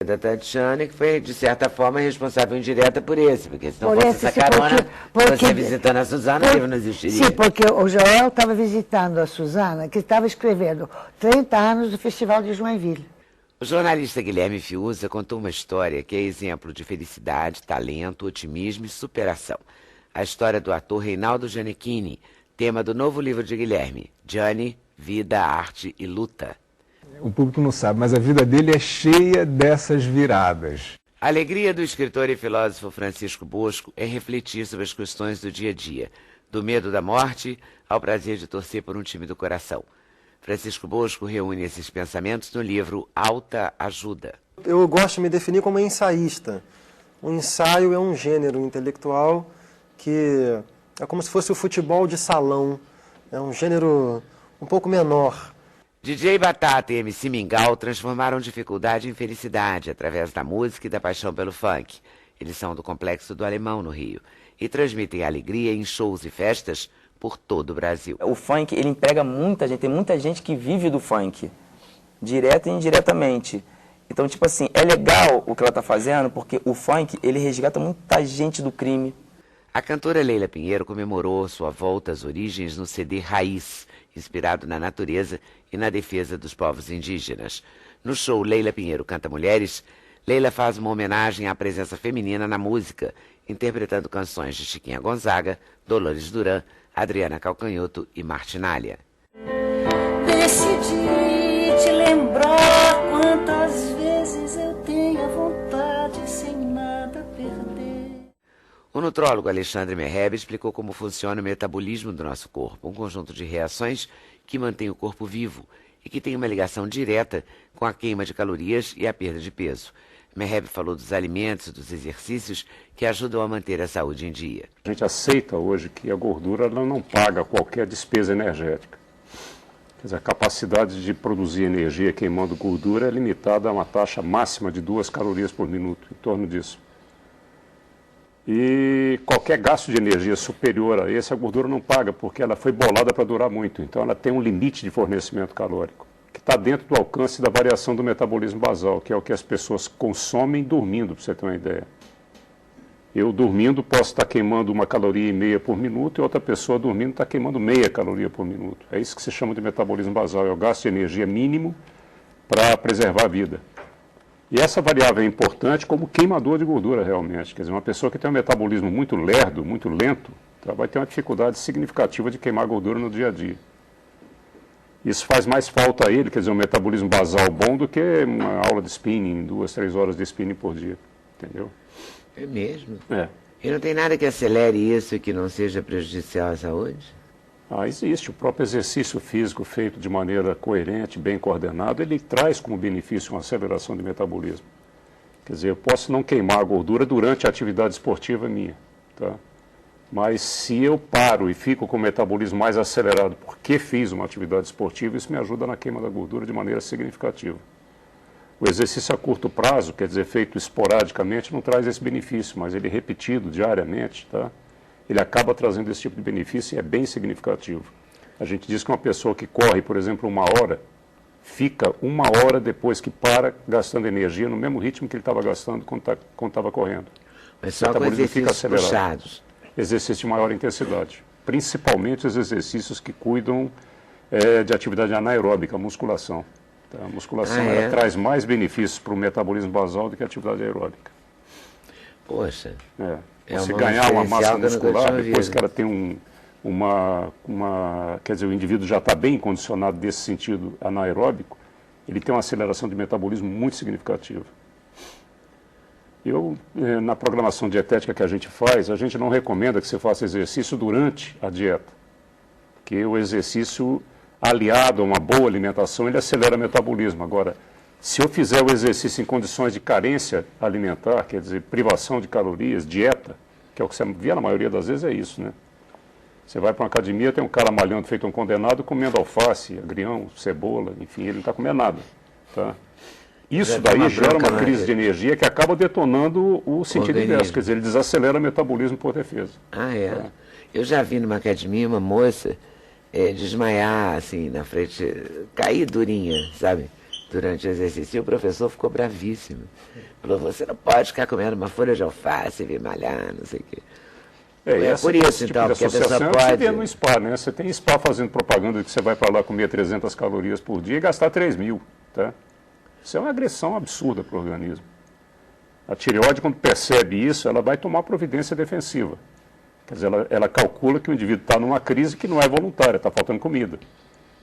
Da Tatiana, que foi, de certa forma, responsável indireta por esse, porque se não fosse essa carona, você visitando a Suzana, ele não existiria. Sim, porque o Joel estava visitando a Suzana, que estava escrevendo 30 anos do Festival de Joinville. O jornalista Guilherme Fiuza contou uma história que é exemplo de felicidade, talento, otimismo e superação. A história do ator Reinaldo Gianecchini, tema do novo livro de Guilherme, Gianni, Vida, Arte e Luta. O público não sabe, mas a vida dele é cheia dessas viradas. A alegria do escritor e filósofo Francisco Bosco é refletir sobre as questões do dia a dia, do medo da morte ao prazer de torcer por um time do coração. Francisco Bosco reúne esses pensamentos no livro Alta Ajuda. Eu gosto de me definir como ensaísta. O ensaio é um gênero intelectual que é como se fosse o futebol de salão. É um gênero um pouco menor. DJ Batata e MC Mingau transformaram dificuldade em felicidade através da música e da paixão pelo funk. Eles são do Complexo do Alemão, no Rio, e transmitem alegria em shows e festas por todo o Brasil. O funk, ele emprega muita gente, tem muita gente que vive do funk, direta e indiretamente. Então, tipo assim, é legal o que ela está fazendo, porque o funk, ele resgata muita gente do crime. A cantora Leila Pinheiro comemorou sua volta às origens no CD Raiz, inspirado na natureza e na defesa dos povos indígenas. No show Leila Pinheiro Canta Mulheres, Leila faz uma homenagem à presença feminina na música, interpretando canções de Chiquinha Gonzaga, Dolores Duran, Adriana Calcanhoto e Martinália. Decidi te lembrar quantas vezes eu tenho a vontade sem nada perder. O nutrólogo Alexandre Merhebe explicou como funciona o metabolismo do nosso corpo, um conjunto de reações que mantém o corpo vivo e que tem uma ligação direta com a queima de calorias e a perda de peso. Merhebe falou dos alimentos e dos exercícios que ajudam a manter a saúde em dia. A gente aceita hoje que a gordura ela não paga qualquer despesa energética. Quer dizer, a capacidade de produzir energia queimando gordura é limitada a uma taxa máxima de 2 calorias por minuto, em torno disso. E qualquer gasto de energia superior a esse, a gordura não paga, porque ela foi bolada para durar muito. Então ela tem um limite de fornecimento calórico, que está dentro do alcance da variação do metabolismo basal, que é o que as pessoas consomem dormindo, para você ter uma ideia. Eu dormindo posso estar queimando 1,5 caloria por minuto e outra pessoa dormindo está queimando 0,5 caloria por minuto. É isso que se chama de metabolismo basal, é o gasto de energia mínimo para preservar a vida. E essa variável é importante como queimador de gordura realmente. Quer dizer, uma pessoa que tem um metabolismo muito lerdo, muito lento, vai ter uma dificuldade significativa de queimar gordura no dia a dia. Isso faz mais falta a ele, quer dizer, um metabolismo basal bom do que uma aula de spinning, 2, 3 horas de spinning por dia, entendeu? É mesmo? É. E não tem nada que acelere isso e que não seja prejudicial à saúde? Existe. O próprio exercício físico feito de maneira coerente, bem coordenado, ele traz como benefício uma aceleração de metabolismo. Quer dizer, eu posso não queimar a gordura durante a atividade esportiva minha, tá? Mas se eu paro e fico com o metabolismo mais acelerado porque fiz uma atividade esportiva, isso me ajuda na queima da gordura de maneira significativa. O exercício a curto prazo, quer dizer, feito esporadicamente, não traz esse benefício, mas ele repetido diariamente, tá? Ele acaba trazendo esse tipo de benefício e é bem significativo. A gente diz que uma pessoa que corre, por exemplo, 1 hora, fica 1 hora depois que para gastando energia no mesmo ritmo que ele estava gastando quando estava correndo. Mas só com exercícios puxados. Exercício de maior intensidade. Principalmente os exercícios que cuidam de atividade anaeróbica, musculação. Tá? A musculação ela traz mais benefícios para o metabolismo basal do que a atividade aeróbica. Poxa. Você ganhar uma massa muscular, depois que ela tem quer dizer, o indivíduo já está bem condicionado desse sentido anaeróbico, ele tem uma aceleração de metabolismo muito significativa. Na programação dietética que a gente faz, a gente não recomenda que você faça exercício durante a dieta, porque o exercício aliado a uma boa alimentação, ele acelera o metabolismo. Agora, se eu fizer o exercício em condições de carência alimentar, quer dizer, privação de calorias, dieta, que é o que você vê na maioria das vezes, é isso, né? Você vai para uma academia, tem um cara malhando feito um condenado, comendo alface, agrião, cebola, enfim, ele não está comendo nada, tá? Isso daí gera uma crise de energia que acaba detonando o sentido inverso, quer dizer, ele desacelera o metabolismo por defesa. Tá? Eu já vi numa academia uma moça desmaiar, assim, na frente, cair durinha, sabe? durante o exercício. E o professor ficou bravíssimo. Falou, você não pode ficar comendo uma folha de alface e vir malhar, não sei o quê. É por isso, tipo então, de porque a pessoa associação pode... Você vê no spa, né? Você tem spa fazendo propaganda de que você vai para lá comer 300 calorias por dia e gastar 3.000, tá? Isso é uma agressão absurda para o organismo. A tireoide, quando percebe isso, ela vai tomar providência defensiva. Quer dizer, ela calcula que o indivíduo está numa crise que não é voluntária, está faltando comida.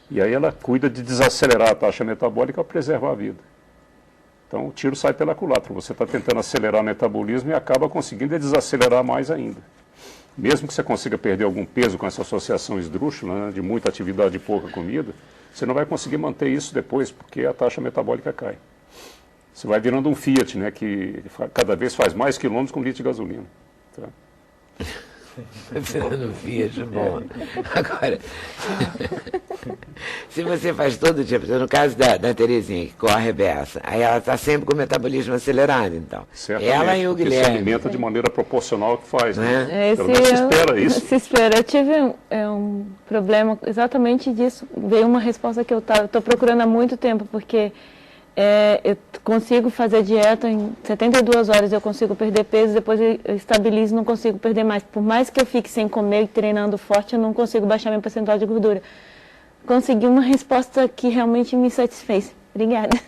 E aí ela cuida de desacelerar a taxa metabólica para preservar a vida. Então o tiro sai pela culatra. Você está tentando acelerar o metabolismo e acaba conseguindo desacelerar mais ainda. Mesmo que você consiga perder algum peso com essa associação esdrúxula, né, de muita atividade e pouca comida, você não vai conseguir manter isso depois, porque a taxa metabólica cai. Você vai virando um Fiat, né, que cada vez faz mais quilômetros com litro de gasolina. Tá? Virando um Fiat, bom. Agora, se você faz todo tipo, no caso da Terezinha, que corre a beça, aí ela está sempre com o metabolismo acelerado, então. Certamente, ela e o porque Guilherme. se alimenta de maneira proporcional ao que faz. Né? Pelo Esse menos se espera isso. Se espera. Eu tive um problema exatamente disso. Veio uma resposta que eu estou procurando há muito tempo, porque eu consigo fazer dieta em 72 horas, eu consigo perder peso, depois eu estabilizo, não consigo perder mais. Por mais que eu fique sem comer e treinando forte, eu não consigo baixar meu percentual de gordura. Consegui uma resposta que realmente me satisfez. Obrigada.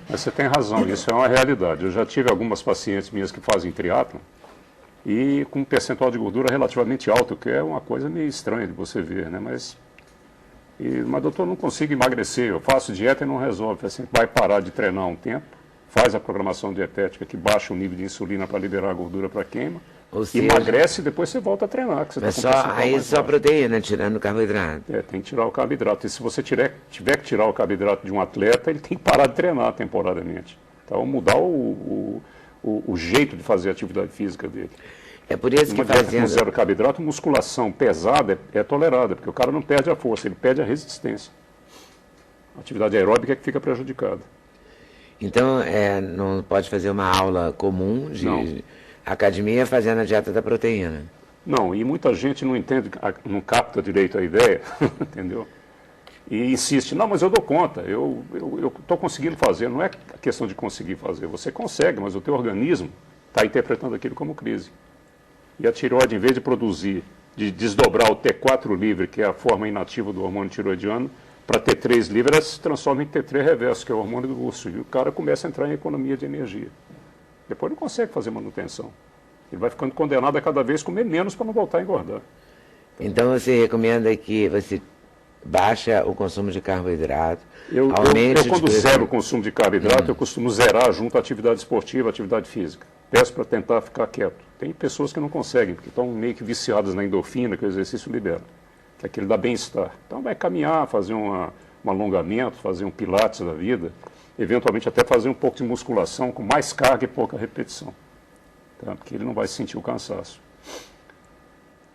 Mas você tem razão, isso é uma realidade. Eu já tive algumas pacientes minhas que fazem triatlon e com um percentual de gordura relativamente alto, que é uma coisa meio estranha de você ver, né? Mas doutor, não consigo emagrecer, eu faço dieta e não resolve. Assim, vai parar de treinar um tempo, faz a programação dietética que baixa o nível de insulina para liberar a gordura para queima, Ou seja, emagrece e depois você volta a treinar. Que você mas tá só proteína, tirando o carboidrato. Tem que tirar o carboidrato. E se você tiver que tirar o carboidrato de um atleta, ele tem que parar de treinar temporariamente. Então, mudar o jeito de fazer a atividade física dele. É por isso que Uma dieta com fazendo... zero carboidrato, musculação pesada é tolerada, porque o cara não perde a força, ele perde a resistência. A atividade aeróbica é que fica prejudicada. Então, não pode fazer uma aula comum de Não. academia fazendo a dieta da proteína. Não, e muita gente não entende, não capta direito a ideia, entendeu? E insiste, não, mas eu dou conta, eu estou conseguindo fazer. Não é questão de conseguir fazer, você consegue, mas o teu organismo está interpretando aquilo como crise. E a tireoide, em vez de produzir, de desdobrar o T4 livre, que é a forma inativa do hormônio tireoidiano, para T3 livre, ela se transforma em T3 reverso, que é o hormônio do urso. E o cara começa a entrar em economia de energia. Depois não consegue fazer manutenção. Ele vai ficando condenado a cada vez comer menos para não voltar a engordar. Então você recomenda que você baixa o consumo de carboidrato, Eu aumente quando zero o consumo de carboidrato, eu costumo zerar junto à atividade esportiva, à atividade física. Peço para tentar ficar quieto. Tem pessoas que não conseguem, porque estão meio que viciadas na endorfina que o exercício libera, que é aquele dá bem-estar. Então vai caminhar, fazer um alongamento, fazer um pilates da vida, eventualmente até fazer um pouco de musculação com mais carga e pouca repetição, tá? Porque ele não vai sentir o cansaço.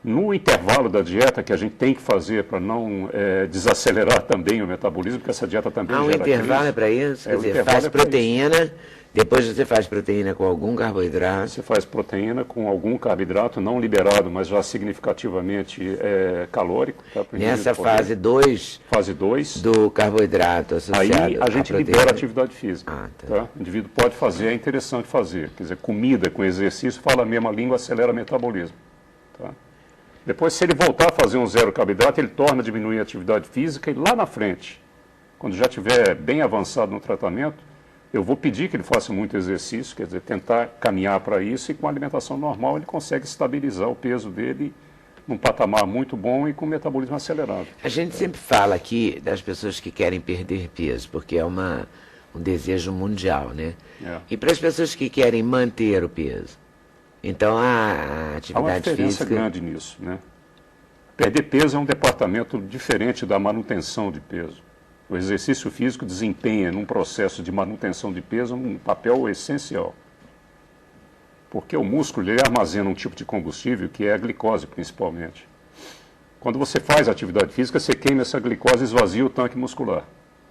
No intervalo da dieta, que a gente tem que fazer para não desacelerar também o metabolismo, porque essa dieta também um gera intervalo crise. é para isso? Quer O dizer, intervalo faz é pra proteína, depois você faz proteína com algum carboidrato. Você faz proteína com algum carboidrato não liberado, mas já significativamente calórico. Tá, Nessa fase 2 fase 2, do carboidrato associado aí a gente à libera proteína. a atividade física. Tá? O indivíduo pode fazer, é interessante fazer. Quer dizer, comida com exercício, fala a mesma língua, acelera o metabolismo. Tá? Depois, se ele voltar a fazer um zero carboidrato, ele torna a diminuir a atividade física e lá na frente, quando já estiver bem avançado no tratamento, eu vou pedir que ele faça muito exercício, quer dizer, tentar caminhar para isso, e com a alimentação normal ele consegue estabilizar o peso dele num patamar muito bom e com o metabolismo acelerado. A gente sempre fala aqui das pessoas que querem perder peso, porque é um desejo mundial, né? E para as pessoas que querem manter o peso? Então a atividade Há uma diferença física... grande nisso, né? Perder peso é um departamento diferente da manutenção de peso. O exercício físico desempenha, num processo de manutenção de peso, um papel essencial. Porque o músculo ele armazena um tipo de combustível que é a glicose, principalmente. Quando você faz atividade física, você queima essa glicose e esvazia o tanque muscular.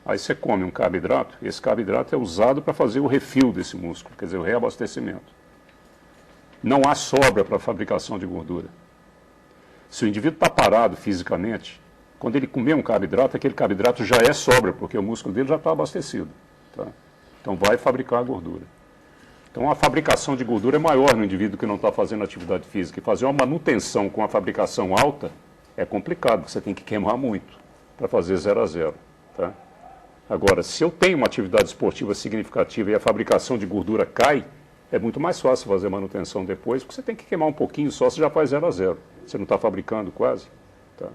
Aí você come um carboidrato, e esse carboidrato é usado para fazer o refill desse músculo, quer dizer, o reabastecimento. Não há sobra para a fabricação de gordura. Se o indivíduo está parado fisicamente, Quando ele comer um carboidrato, aquele carboidrato já é sobra, porque o músculo dele já está abastecido. Tá? Então vai fabricar a gordura. Então a fabricação de gordura é maior no indivíduo que não está fazendo atividade física. E fazer uma manutenção com a fabricação alta é complicado, você tem que queimar muito para fazer 0 a 0. Tá? Agora, se eu tenho uma atividade esportiva significativa e a fabricação de gordura cai, é muito mais fácil fazer manutenção depois, porque você tem que queimar um pouquinho só, você já faz 0 a 0. Você não está fabricando quase. Tá?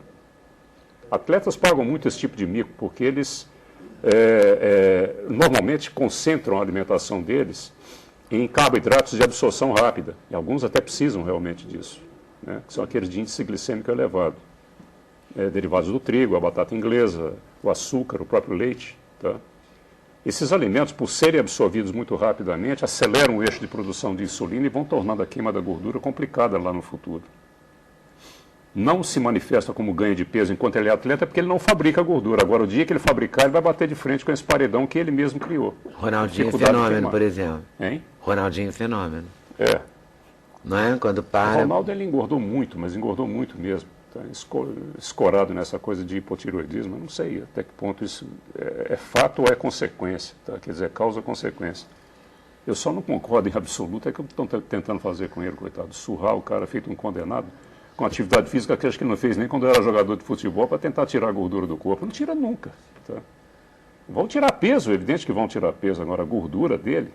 Atletas pagam muito esse tipo de mico, porque eles normalmente concentram a alimentação deles em carboidratos de absorção rápida. E alguns até precisam realmente disso, né? Que são aqueles de índice glicêmico elevado. Derivados do trigo, a batata inglesa, o açúcar, o próprio leite. Tá? Esses alimentos, por serem absorvidos muito rapidamente, aceleram o eixo de produção de insulina e vão tornando a queima da gordura complicada lá no futuro. Não se manifesta como ganho de peso enquanto ele é atleta, porque ele não fabrica gordura. Agora, o dia que ele fabricar, ele vai bater de frente com esse paredão que ele mesmo criou. Ronaldinho Fenômeno, por exemplo. Hein? Ronaldinho Fenômeno. É. Não é? Quando O para... Ronaldo, ele engordou muito, mas engordou muito mesmo. Tá escorado nessa coisa de hipotiroidismo. Eu não sei até que ponto isso é fato ou é consequência. Tá? Quer dizer, causa-consequência. Eu só não concordo em absoluto, é que eu estou tentando fazer com ele, coitado. Surrar o cara feito um condenado com atividade física que acho que ele não fez nem quando era jogador de futebol para tentar tirar a gordura do corpo. Não tira nunca. Tá? Vão tirar peso, é evidente que vão tirar peso. Agora, a gordura dele,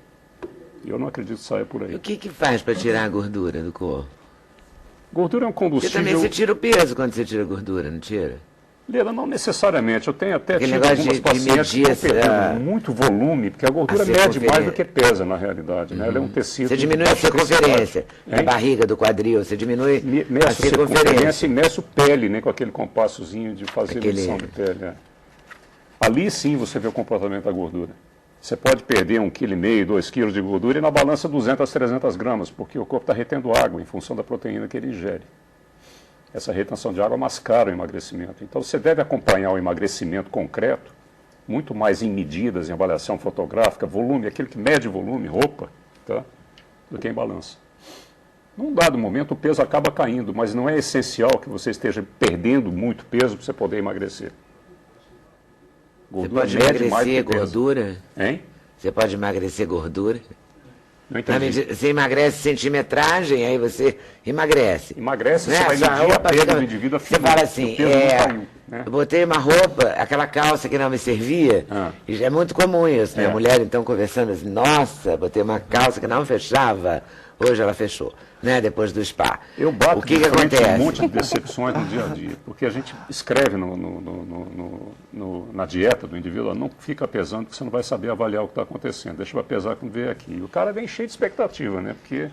eu não acredito que saia por aí. E o que faz para tirar a gordura do corpo? Gordura é um combustível... Porque também você tira o peso quando você tira a gordura, não tira? Leda, não necessariamente. Eu tenho até Aquele tido algumas pacientes que estão perdendo essa... muito volume, porque a gordura mede mais do que pesa, na realidade. Né? Ela é um tecido... Você diminui a circunferência da barriga, do quadril, você diminui a circunferência. E meço pele, né, com aquele compassozinho de fazer medição de pele. É. Ali sim você vê o comportamento da gordura. Você pode perder 1,5 kg, 2 kg de gordura e na balança 200 a 300 gramas, porque o corpo está retendo água em função da proteína que ele ingere. Essa retenção de água mascara o emagrecimento. Então, você deve acompanhar o emagrecimento concreto, muito mais em medidas, em avaliação fotográfica, volume, aquele que mede volume, roupa, tá? Do que em balança. Num dado momento, o peso acaba caindo, mas não é essencial que você esteja perdendo muito peso para você poder emagrecer. Gordura você pode emagrecer gordura? Hein? Você pode emagrecer gordura? Não entendi. Você emagrece centimetragem, aí você emagrece. Emagrece, né? Você vai medir a perda do indivíduo. Você fala assim, caiu, né? Eu botei uma roupa, aquela calça que não me servia, e já é muito comum isso, né? A mulher então conversando assim, nossa, botei uma calça que não fechava, hoje ela fechou, né? Depois do spa. Eu bato o que acontece? Um monte de decepções no dia a dia, porque a gente escreve na dieta do indivíduo, ela não fica pesando, porque você não vai saber avaliar o que está acontecendo. Deixa eu pesar quando vier aqui. E o cara vem cheio de expectativa, né? Porque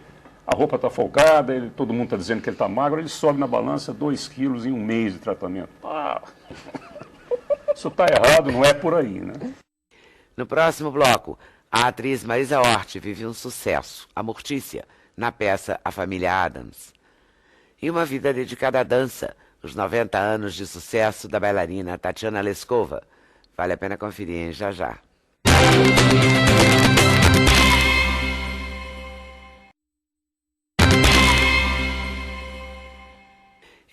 a roupa está folgada, todo mundo está dizendo que ele está magro, ele sobe na balança 2 quilos em 1 mês de tratamento. Isso está errado, não é por aí, né? No próximo bloco, a atriz Marisa Hort vive um sucesso, a Mortícia, na peça A Família Addams. E uma vida dedicada à dança, os 90 anos de sucesso da bailarina Tatiana Leskova. Vale a pena conferir, hein? Já já.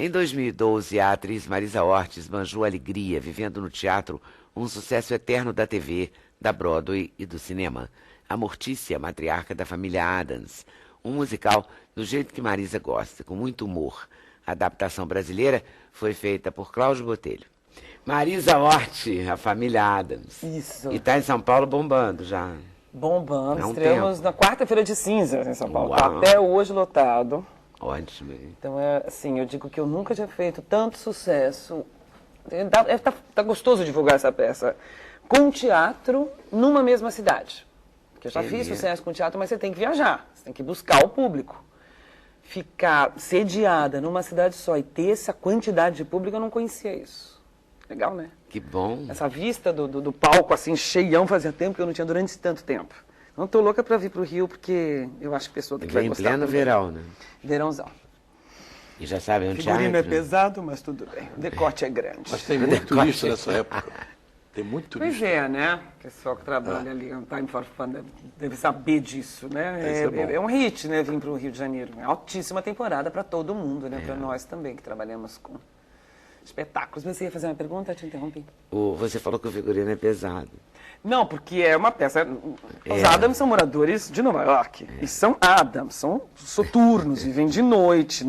Em 2012, a atriz Marisa Hort esbanjou alegria, vivendo no teatro um sucesso eterno da TV, da Broadway e do cinema. A Mortícia, matriarca da família Addams. Um musical do jeito que Marisa gosta, com muito humor. A adaptação brasileira foi feita por Cláudio Botelho. Marisa Hort, a família Addams. Isso. E está em São Paulo bombando já. Bombando. Estreamos na quarta-feira de cinzas em São Paulo. Tá até hoje lotado. Ótimo. Então, assim, eu digo que eu nunca tinha feito tanto sucesso. Tá gostoso divulgar essa peça. Com teatro numa mesma cidade. Porque eu já fiz sucesso com teatro, mas você tem que viajar. Você tem que buscar o público. Ficar sediada numa cidade só e ter essa quantidade de público, eu não conhecia isso. Legal, né? Que bom. Essa vista do palco, assim, cheião, fazia tempo que eu não tinha durante tanto tempo. Então, tô louca para vir pro Rio, porque eu acho que a pessoa tem que vai gostar. Em pleno verão, né? Verãozão. E já sabe onde teatro. O figurino é pesado, mas tudo bem. O decote é grande. Mas tem muito turista nessa época. Tem muito turista. Pois é, né? O pessoal que trabalha ali no Time for Fun deve saber disso, né? É um hit, né? Vir para o Rio de Janeiro. É altíssima temporada para todo mundo, né? Para nós também, que trabalhamos com espetáculos. Mas você ia fazer uma pergunta? Eu te interrompi. Você falou que o figurino é pesado. Não, porque é uma peça... Os Adams são moradores de Nova York. E são Adams, são soturnos, vivem de noite,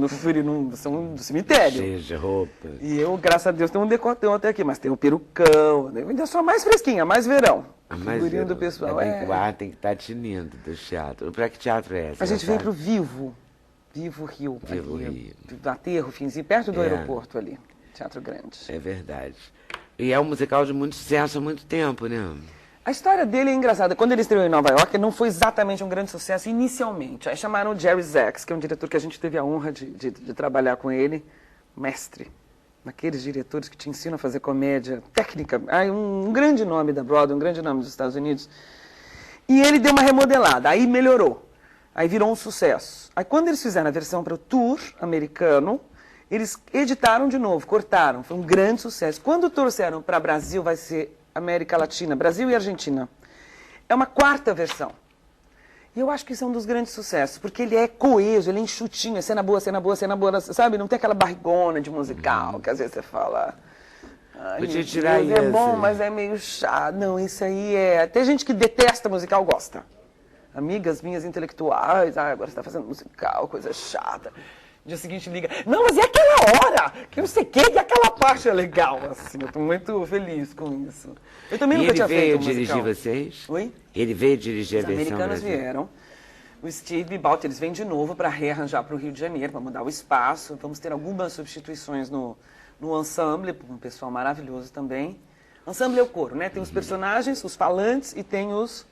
são do cemitério. Cheio de roupa. E eu, graças a Deus, tenho um decotão até aqui, mas tem o perucão. Ainda sou mais fresquinha, mais verão. Mais figurino do pessoal. O ar tem que estar tinindo do teatro. Pra que teatro é esse? A gente vem pro Vivo. Vivo Rio. Vivo Rio. Do Aterro, finzinho, perto do aeroporto ali. Teatro Grande. É verdade. E é um musical de muito sucesso há muito tempo, né? A história dele é engraçada. Quando ele estreou em Nova York, não foi exatamente um grande sucesso inicialmente. Aí chamaram o Jerry Zaks, que é um diretor que a gente teve a honra de trabalhar com ele. Mestre. Daqueles diretores que te ensinam a fazer comédia técnica. Um grande nome da Broadway, um grande nome dos Estados Unidos. E ele deu uma remodelada, aí melhorou. Aí virou um sucesso. Aí quando eles fizeram a versão para o tour americano, eles editaram de novo, cortaram. Foi um grande sucesso. Quando trouxeram para Brasil, vai ser América Latina, Brasil e Argentina. É uma quarta versão. E eu acho que isso é um dos grandes sucessos, porque ele é coeso, ele é enxutinho, é cena boa, cena boa, cena boa, sabe? Não tem aquela barrigona de musical, que às vezes você fala... Podia tirar isso. É bom, mas é meio chato. Não, isso aí é... Tem gente que detesta musical, gosta. Amigas minhas intelectuais, agora você está fazendo musical, coisa chata. Dia seguinte liga, não, mas é aquela hora, que não sei o que, e aquela parte é legal, assim, eu tô muito feliz com isso. Eu também nunca tinha feito um musical. Ele veio dirigir vocês? Oi? Ele veio dirigir a versão Os americanos vieram, o Steve Balt, eles vêm de novo para rearranjar para o Rio de Janeiro, para mudar o espaço, vamos ter algumas substituições no ensemble, um pessoal maravilhoso também. Ensemble é o coro, né, tem os personagens, os falantes e tem os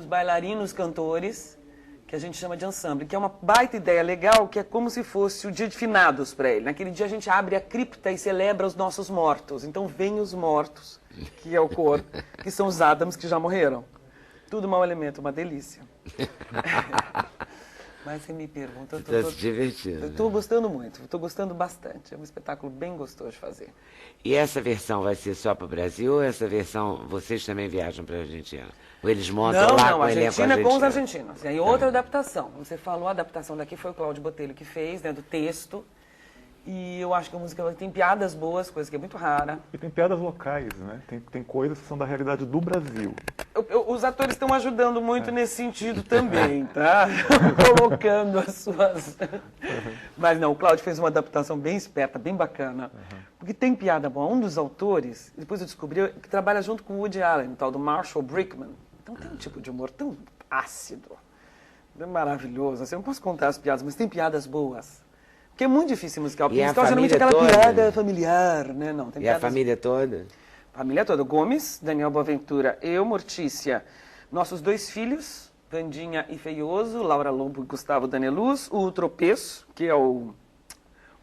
bailarinos, cantores, que a gente chama de ensemble, que é uma baita ideia legal, que é como se fosse o dia de finados para ele. Naquele dia a gente abre a cripta e celebra os nossos mortos. Então vem os mortos, que é o coro, que são os Adams que já morreram. Tudo mau elemento, uma delícia. Mas você me pergunta... Você está se divertindo. Eu estou gostando muito, estou gostando bastante. É um espetáculo bem gostoso de fazer. E essa versão vai ser só para o Brasil ou essa versão vocês também viajam para a Argentina? Ou eles montam lá com o elenco argentino? Com os argentinos. E aí outra adaptação. Você falou, a adaptação daqui foi o Cláudio Botelho que fez, né, do texto. E eu acho que a música tem piadas boas, coisa que é muito rara. E tem piadas locais, né? Tem coisas que são da realidade do Brasil. Os atores estão ajudando muito nesse sentido também, tá? Colocando as suas... Mas não, o Cláudio fez uma adaptação bem esperta, bem bacana. Porque tem piada boa. Um dos autores, depois eu descobri, que trabalha junto com o Woody Allen, o tal do Marshall Brickman. Então tem um tipo de humor tão ácido, é maravilhoso. Assim, eu não posso contar as piadas, mas tem piadas boas. Porque é muito difícil musical. Porque musical geralmente é aquela piada familiar, né? Não, tem piadas... a família toda? Família toda. Gomes, Daniel Boaventura, eu, Mortícia, nossos 2 filhos, Vandinha e Feioso, Laura Lobo e Gustavo Daneluz, o Tropeço, que é o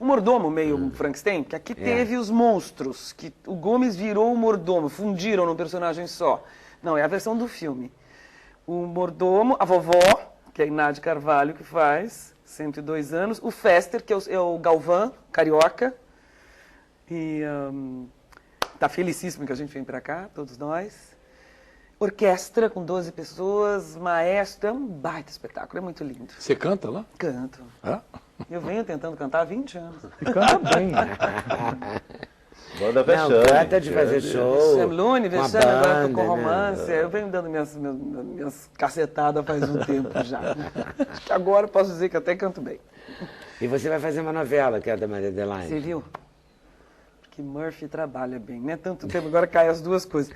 mordomo meio Frankenstein, que aqui teve os monstros, que o Gomes virou o mordomo, fundiram num personagem só. Não, é a versão do filme. O mordomo, a vovó, que é a Inádia Carvalho que faz, 102 anos. O Fester, que é o Galvão, carioca. E tá felicíssimo que a gente vem para cá, todos nós. Orquestra com 12 pessoas, maestro, é um baita espetáculo, é muito lindo. Você canta lá? Canto. Ah? Eu venho tentando cantar há 20 anos. E canta bem. Banda Vexame. Não, canta de fazer show. Sam Lune, Vexame, agora tô com romance. Eu venho dando minhas cacetadas faz um tempo já. Acho que agora eu posso dizer que até canto bem. E você vai fazer uma novela, que é a da Maria Adelaide. Você viu? Que Murphy trabalha bem, né? Tanto tempo, agora caem as duas coisas.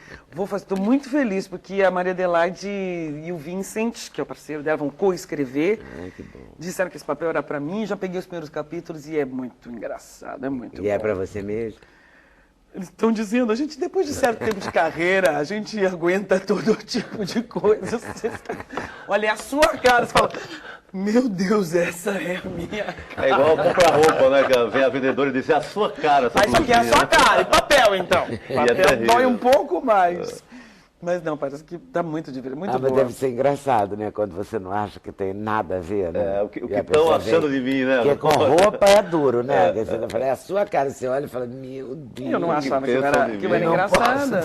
Estou muito feliz, porque a Maria Adelaide e o Vincent, que é o parceiro dela, vão co-escrever. Que bom. Disseram que esse papel era para mim, já peguei os primeiros capítulos e é muito engraçado, é muito bom. E é para você mesmo? Eles estão dizendo, a gente, depois de certo tempo de carreira, a gente aguenta todo tipo de coisa. Olha, a sua cara, você fala... Meu Deus, essa é a minha cara. É igual comprar roupa, né? Que vem a vendedora e diz, é a sua cara. Mas isso aqui é a sua cara, e papel então. Papel dói um pouco mais. Mas não, parece que tá muito divertido, muito mas boa. deve ser engraçado, né? Quando você não acha que tem nada a ver, né? O que estão achando de mim, né? Porque com roupa é duro, né? Você fala, é a sua cara, você olha e fala, meu Deus. Eu não achava que eu era engraçada.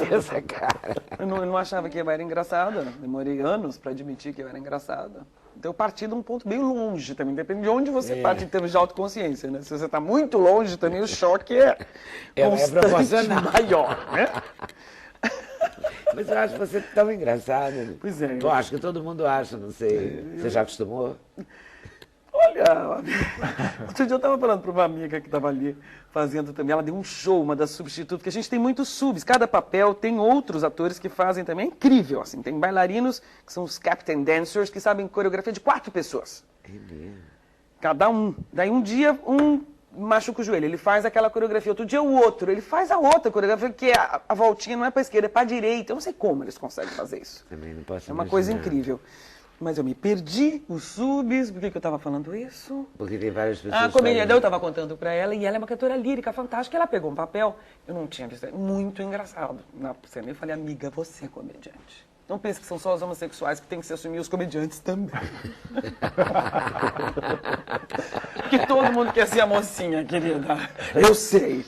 Eu não achava que eu era engraçada. Demorei anos para admitir que eu era engraçada. Então eu parti de um ponto bem longe também. Depende de onde você parte em termos de autoconsciência, né? Se você está muito longe também, o choque é proporcional. maior, né? Mas eu acho você tão engraçado. Pois é. Eu acho que todo mundo acha, não sei. Você já acostumou? Olha, outro dia eu estava falando para uma amiga que estava ali fazendo também, ela deu um show, uma das substitutas, porque a gente tem muitos subs, cada papel tem outros atores que fazem também, é incrível, assim, tem bailarinos, que são os captain dancers, que sabem coreografia de 4 pessoas. É mesmo? Cada um. Daí um dia, um machuca o joelho, ele faz aquela coreografia, outro dia o outro, ele faz a outra coreografia, que a voltinha não é para a esquerda, é para a direita, eu não sei como eles conseguem fazer isso. Também não posso É uma coisa incrível. Mas eu me perdi, os subs, por que eu estava falando isso? Porque tem várias pessoas... A comediante, eu estava contando para ela, e ela é uma cantora lírica fantástica, ela pegou um papel, eu não tinha visto, muito engraçado na cena. Eu falei, amiga, você é comediante. Não pense que são só os homossexuais que tem que se assumir, os comediantes também. Porque todo mundo quer ser a mocinha, querida. Eu sei.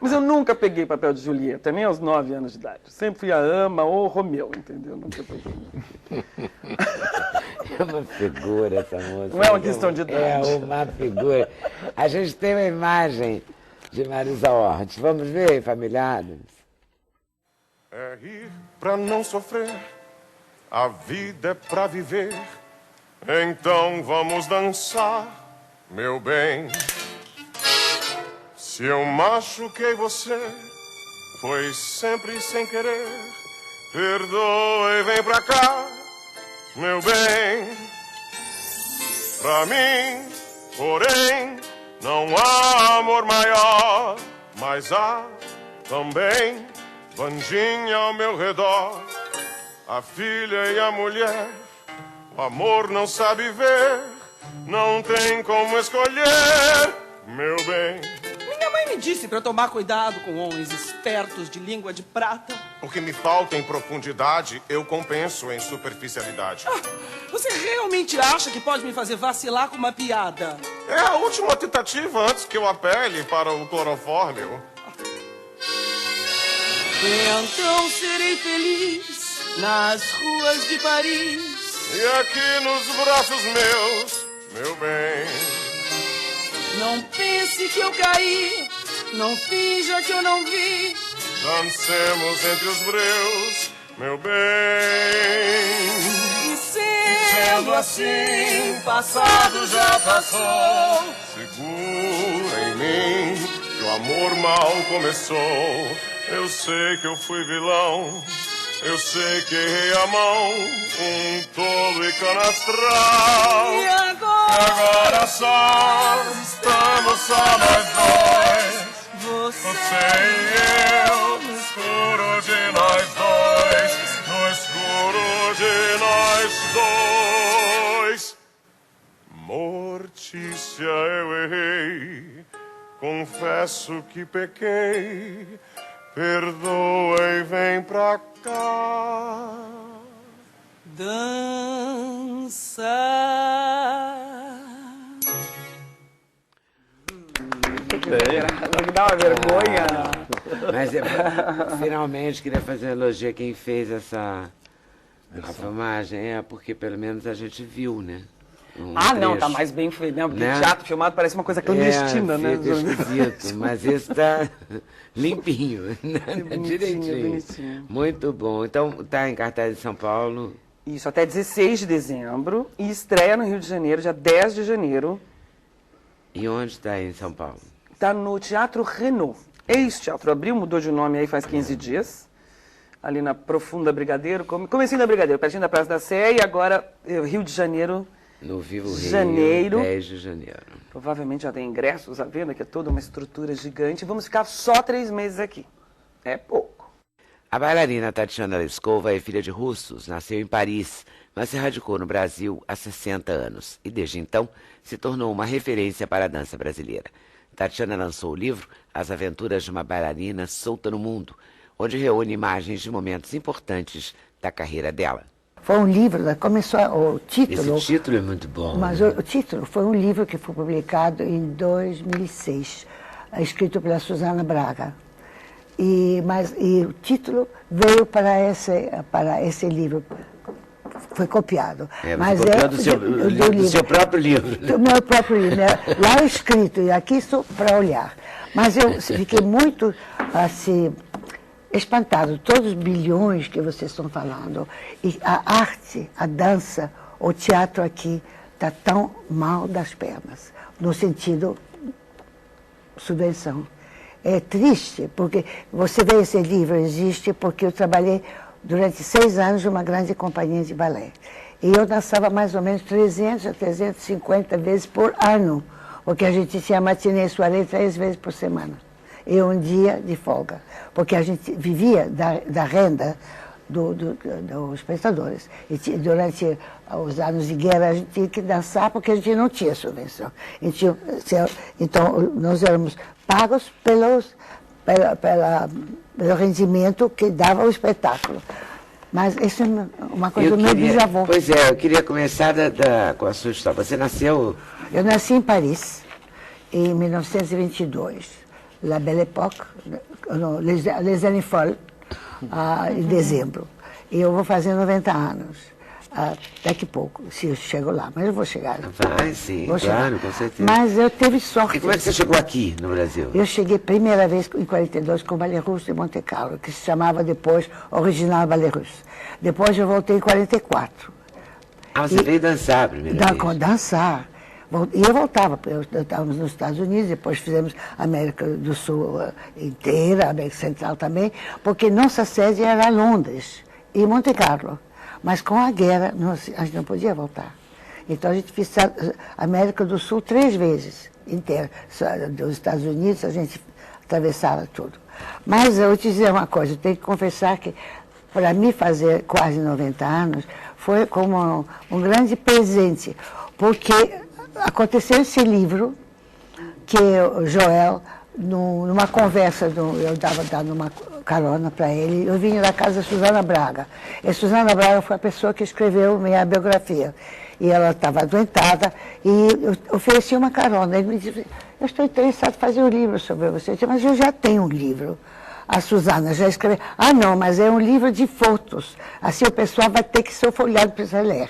Mas eu nunca peguei papel de Julieta, nem aos 9 anos de idade. Sempre fui a Ama ou Romeu, entendeu? Nunca peguei. É uma figura essa moça. Não é uma questão de idade. É uma figura. A gente tem uma imagem de Marisa Hort. Vamos ver, familiares? É rir pra não sofrer, a vida é pra viver. Então vamos dançar, meu bem. Se eu machuquei você, foi sempre sem querer. Perdoa e vem pra cá, meu bem. Pra mim, porém, não há amor maior, mas há também bandinha ao meu redor, a filha e a mulher. O amor não sabe ver, não tem como escolher, meu bem. Minha mãe me disse para eu tomar cuidado com homens espertos de língua de prata. O que me falta em profundidade, eu compenso em superficialidade. Você realmente acha que pode me fazer vacilar com uma piada? É a última tentativa antes que eu apele para o clorofórmio. Então serei feliz nas ruas de Paris. E aqui nos braços meus, meu bem. Não pense que eu caí, não finja que eu não vi. Dancemos entre os breus, meu bem. E sendo assim, passado já passou. Segura em mim, que o amor mal começou. Eu sei que eu fui vilão, eu sei que errei a mão, tolo e canastral. E agora estamos só nós dois. Você e eu, no escuro de nós dois. No escuro de nós dois. Mortícia, eu errei, confesso que pequei. Perdoa e vem pra cá. Dança. Que dá uma vergonha. Mas finalmente queria fazer um elogio a quem fez essa a filmagem. Porque pelo menos a gente viu, né? Não, tá mais bem feito, né? Porque teatro filmado parece uma coisa clandestina, né? Fica esquisito, mas esse tá limpinho, direitinho. Bonitinho. Muito bom. Então, tá em cartaz de São Paulo. Isso, até 16 de dezembro. E estreia no Rio de Janeiro, dia 10 de janeiro. E onde está em São Paulo? Está no Teatro Renault. Ex-Teatro Abril, mudou de nome aí faz 15 dias. Ali na Profunda Brigadeiro, comecinho da Brigadeiro, pertinho da Praça da Sé. E agora, Rio de Janeiro. No Vivo Rio, Janeiro. 10 de janeiro. Provavelmente já tem ingressos à venda, que é toda uma estrutura gigante. Vamos ficar só 3 meses aqui. É pouco. A bailarina Tatiana Leskova é filha de russos, nasceu em Paris, mas se radicou no Brasil há 60 anos. E desde então se tornou uma referência para a dança brasileira. Tatiana lançou o livro As Aventuras de uma Bailarina Solta no Mundo, onde reúne imagens de momentos importantes da carreira dela. Foi um livro, começou o título... Esse título é muito bom. Mas o título foi um livro que foi publicado em 2006, escrito pela Susana Braga. E o título veio para esse livro, foi copiado. Mas copiou do seu próprio livro. Do meu próprio livro, lá escrito, e aqui estou para olhar. Mas eu fiquei muito, assim, espantado, todos os bilhões que vocês estão falando. E a arte, a dança, o teatro aqui está tão mal das pernas, no sentido subvenção. É triste, porque você vê esse livro, existe porque eu trabalhei durante 6 anos numa grande companhia de balé. E eu dançava mais ou menos 300 a 350 vezes por ano, porque a gente tinha matinê e soirée 3 vezes por semana. E um dia de folga, porque a gente vivia da renda dos prestadores. E durante os anos de guerra a gente tinha que dançar porque a gente não tinha subvenção. Então nós éramos pagos pelo rendimento que dava o espetáculo. Mas isso é uma coisa do meu bisavô. Pois é, eu queria começar com a sua história. Você nasceu... Eu nasci em Paris, em 1922. La Belle Époque, Les Années Folles, em dezembro. E eu vou fazer 90 anos. Daqui a pouco, se eu chego lá, mas eu vou chegar. Vai, sim, claro, com certeza. Mas eu tive sorte. E como é que você chegou aqui, no Brasil? Eu cheguei primeira vez em 42 com o Ballet Russo de Monte Carlo, que se chamava depois Original Ballet Russo. Depois eu voltei em 44. Você veio dançar a primeira vez? Dançar. E eu voltava, estávamos nos Estados Unidos, depois fizemos América do Sul inteira, América Central também, porque nossa sede era Londres e Monte Carlo. Mas com a guerra, a gente não podia voltar. Então a gente fez América do Sul 3 vezes inteira. Dos Estados Unidos a gente atravessava tudo. Mas eu vou te dizer uma coisa, eu tenho que confessar que para mim fazer quase 90 anos foi como um grande presente, porque aconteceu esse livro que o Joel, numa conversa, eu estava dando uma carona para ele, eu vim da casa da Susana Braga. E Susana Braga foi a pessoa que escreveu minha biografia. E ela estava adoentada e eu ofereci uma carona. Ele me disse, eu estou interessado em fazer um livro sobre você. Eu disse, mas eu já tenho um livro. A Susana já escreveu. Não, mas é um livro de fotos. Assim o pessoal vai ter que ser folheado para você ler.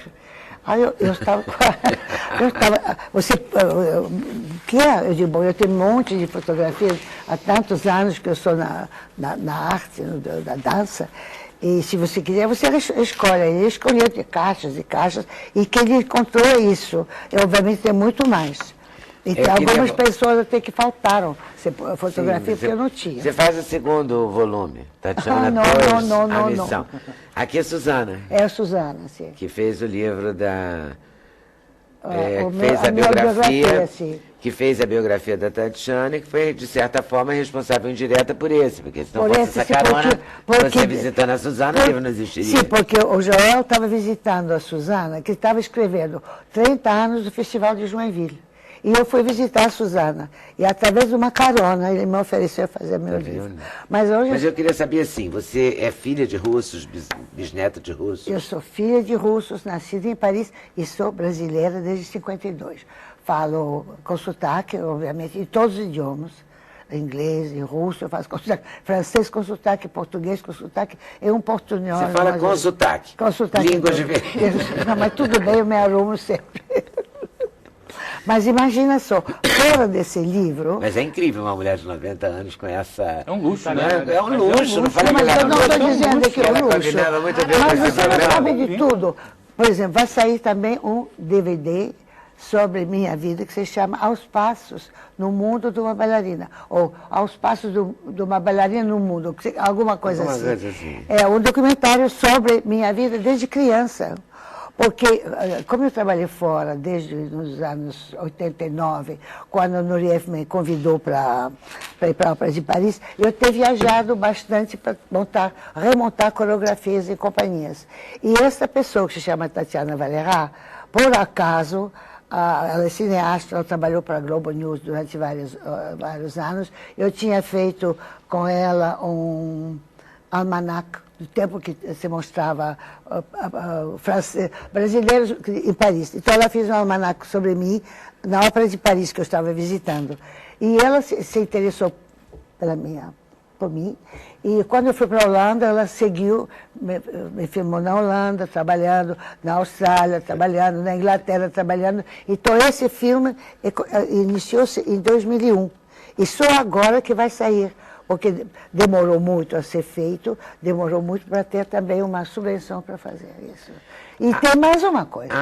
Aí eu estava... Eu digo, bom, eu tenho um monte de fotografias há tantos anos que eu sou na arte, da dança, e se você quiser, você escolhe. Ele escolheu de caixas e caixas, e que ele encontrou isso. Obviamente tem muito mais. Então, algumas pessoas até que faltaram fotografia, porque eu não tinha. Você faz o segundo volume, Tatiana não. Missão. Aqui é a Susana. É a Susana, sim. Que fez o livro fez a biografia, que fez a biografia da Tatiana, que foi, de certa forma, responsável indireta por esse, porque se não fosse essa carona, você visitando a Susana, o livro não existiria. Sim, porque o Joel estava visitando a Susana, que estava escrevendo 30 anos do Festival de Joinville. E eu fui visitar a Susana. E através de uma carona, ele me ofereceu fazer meu livro. Mas eu queria saber assim, você é filha de russos, bisneta de russos? Eu sou filha de russos, nascida em Paris e sou brasileira desde 52. Falo com sotaque, obviamente, em todos os idiomas. Inglês, em russo, eu faço com sotaque. Francês com sotaque, português com sotaque. É um portunhol. Você fala com sotaque? Com sotaque. Línguas diferentes. Não, mas tudo bem, eu me arrumo sempre. Mas imagina só, fora desse livro... Mas é incrível uma mulher de 90 anos com essa... É um luxo, né? É um luxo, não fala mas eu não estou dizendo que é um luxo. Mas você não sabe de tudo. Por exemplo, vai sair também um DVD sobre minha vida que se chama Aos Passos no Mundo de uma Bailarina. Ou Aos Passos de uma Bailarina no Mundo, alguma coisa assim. É um documentário sobre minha vida desde criança. Porque, como eu trabalhei fora desde os anos 89, quando o Nureyev me convidou para ir para a Ópera de Paris, eu tenho viajado bastante para remontar coreografias em companhias. E essa pessoa, que se chama Tatiana Valera, por acaso, ela é cineasta, ela trabalhou para a Globo News durante vários anos. Eu tinha feito com ela almanac, do tempo que se mostrava brasileiros em Paris. Então ela fez um almanac sobre mim na Ópera de Paris, que eu estava visitando. E ela se interessou por mim. E quando eu fui para a Holanda, ela seguiu, me filmou na Holanda, trabalhando, na Austrália, trabalhando, na Inglaterra, trabalhando. Então esse filme iniciou-se em 2001. E só agora que vai sair, porque demorou muito a ser feito, demorou muito para ter também uma subvenção para fazer isso. E tem mais uma coisa.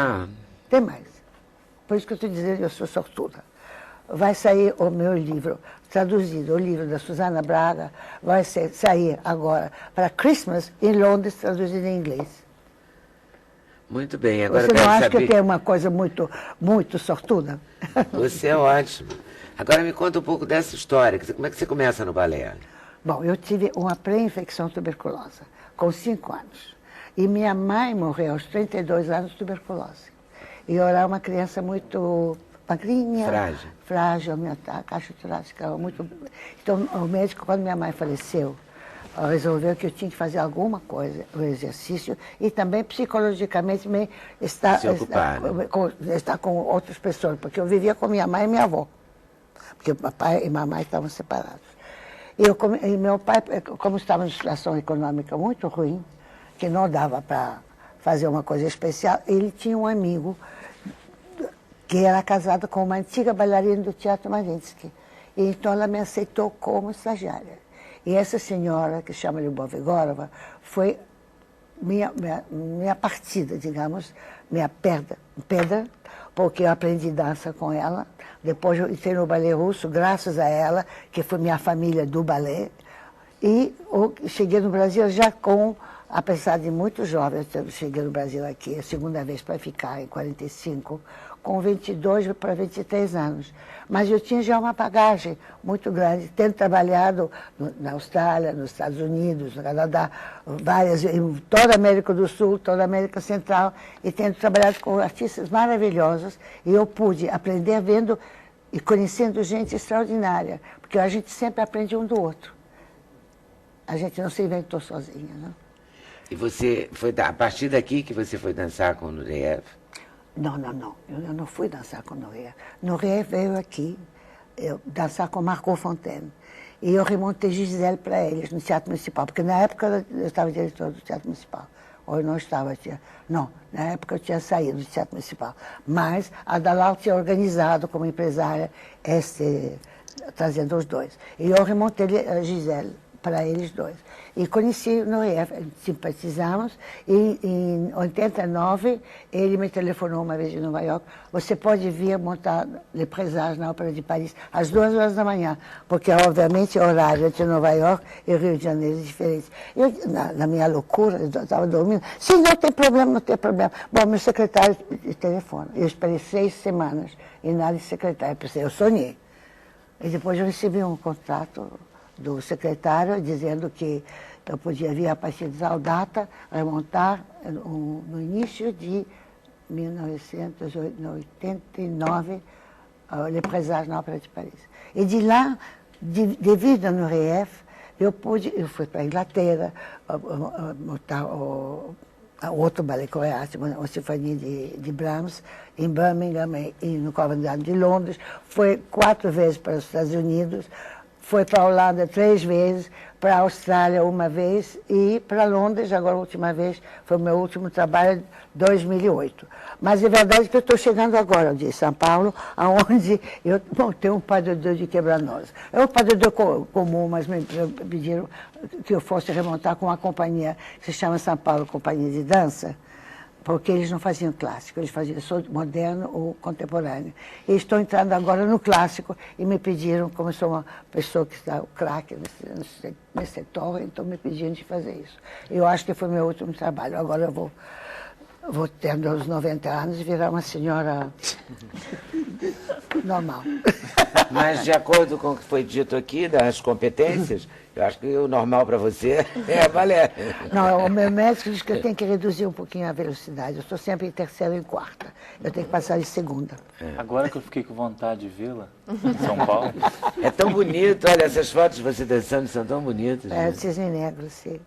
Tem mais. Por isso que eu estou dizendo que eu sou sortuda. Vai sair o meu livro, traduzido, o livro da Susana Braga, vai sair agora para Christmas em Londres, traduzido em inglês. Muito bem. Agora você não acha que eu tenho uma coisa muito, muito sortuda? Você é ótimo. Agora me conta um pouco dessa história. Como é que você começa no balé? Bom, eu tive uma pré-infecção tuberculosa, com 5 anos. E minha mãe morreu aos 32 anos de tuberculose. E eu era uma criança muito magrinha, frágil, minha caixa torácica era muito... Então, o médico, quando minha mãe faleceu, resolveu que eu tinha que fazer alguma coisa, o exercício, e também psicologicamente estar com outras pessoas, porque eu vivia com minha mãe e minha avó, porque o papai e mamãe estavam separados. E meu pai, como estava em situação econômica muito ruim, que não dava para fazer uma coisa especial, ele tinha um amigo que era casado com uma antiga bailarina do Teatro Mariinsky. E então ela me aceitou como estagiária. E essa senhora, que chama Lyubov Egorova, foi minha partida, digamos, minha pedra, porque eu aprendi dança com ela. Depois eu entrei no balé russo, graças a ela, que foi minha família do balé. E eu cheguei no Brasil já com, apesar de muito jovem, eu cheguei no Brasil aqui, a segunda vez para ficar, em 45, com 22 para 23 anos. Mas eu tinha já uma bagagem muito grande, tendo trabalhado na Austrália, nos Estados Unidos, no Canadá, em toda a América do Sul, toda a América Central, e tendo trabalhado com artistas maravilhosos, e eu pude aprender vendo e conhecendo gente extraordinária, porque a gente sempre aprende um do outro. A gente não se inventou sozinha, não? E você, foi a partir daqui que você foi dançar com o Nureyev? Não. Eu não fui dançar com o Nureyev. Nureyev veio aqui dançar com Margot Fontaine. E eu remontei Gisele para eles no Teatro Municipal, porque na época eu estava diretor do Teatro Municipal. Ou eu não estava, não, na época eu tinha saído do Teatro Municipal. Mas a Dalal tinha organizado como empresária trazendo os dois. E eu remontei a Gisele para eles dois. E conheci o Nureyev, simpatizamos, e em 89 ele me telefonou uma vez de Nova York: você pode vir montar Le Présage na Ópera de Paris às 2 horas da manhã, porque obviamente o horário entre Nova York e Rio de Janeiro é diferente. Eu, na minha loucura, eu estava dormindo, sim, não tem problema, não tem problema. Bom, meu secretário de telefone, eu esperei 6 semanas e nada de secretário, eu sonhei. E depois eu recebi um contrato do secretário dizendo que eu podia vir a partir de tal data remontar no início de 1989 Le Présage na Ópera de Paris. E de lá, devido a Nureyev, eu fui para a Inglaterra montar o outro ballet coreano, a Sinfonia de Brahms, em Birmingham e no Covent Garden de Londres. Foi 4 vezes para os Estados Unidos. Foi para a Holanda 3 vezes, para a Austrália 1 vez e para Londres, agora a última vez, foi o meu último trabalho, em 2008. Mas é verdade que eu estou chegando agora de São Paulo, onde eu montei um pas de deux de Quebranosa. É um pas de deux comum, mas me pediram que eu fosse remontar com uma companhia que se chama São Paulo Companhia de Dança, porque eles não faziam clássico, eles faziam só moderno ou contemporâneo. E estou entrando agora no clássico e me pediram, como eu sou uma pessoa que está craque nesse setor, então me pediram de fazer isso. Eu acho que foi meu último trabalho. Agora eu vou tendo aos 90 anos e virar uma senhora normal. Mas de acordo com o que foi dito aqui, das competências, eu acho que o normal para você é balé. Não, o meu médico diz que eu tenho que reduzir um pouquinho a velocidade. Eu estou sempre em terceira e em quarta. Eu tenho que passar em segunda. Agora que eu fiquei com vontade de vê-la em São Paulo. É tão bonito, olha, essas fotos de você dançando são tão bonitas. É, Cisne Negro, sim.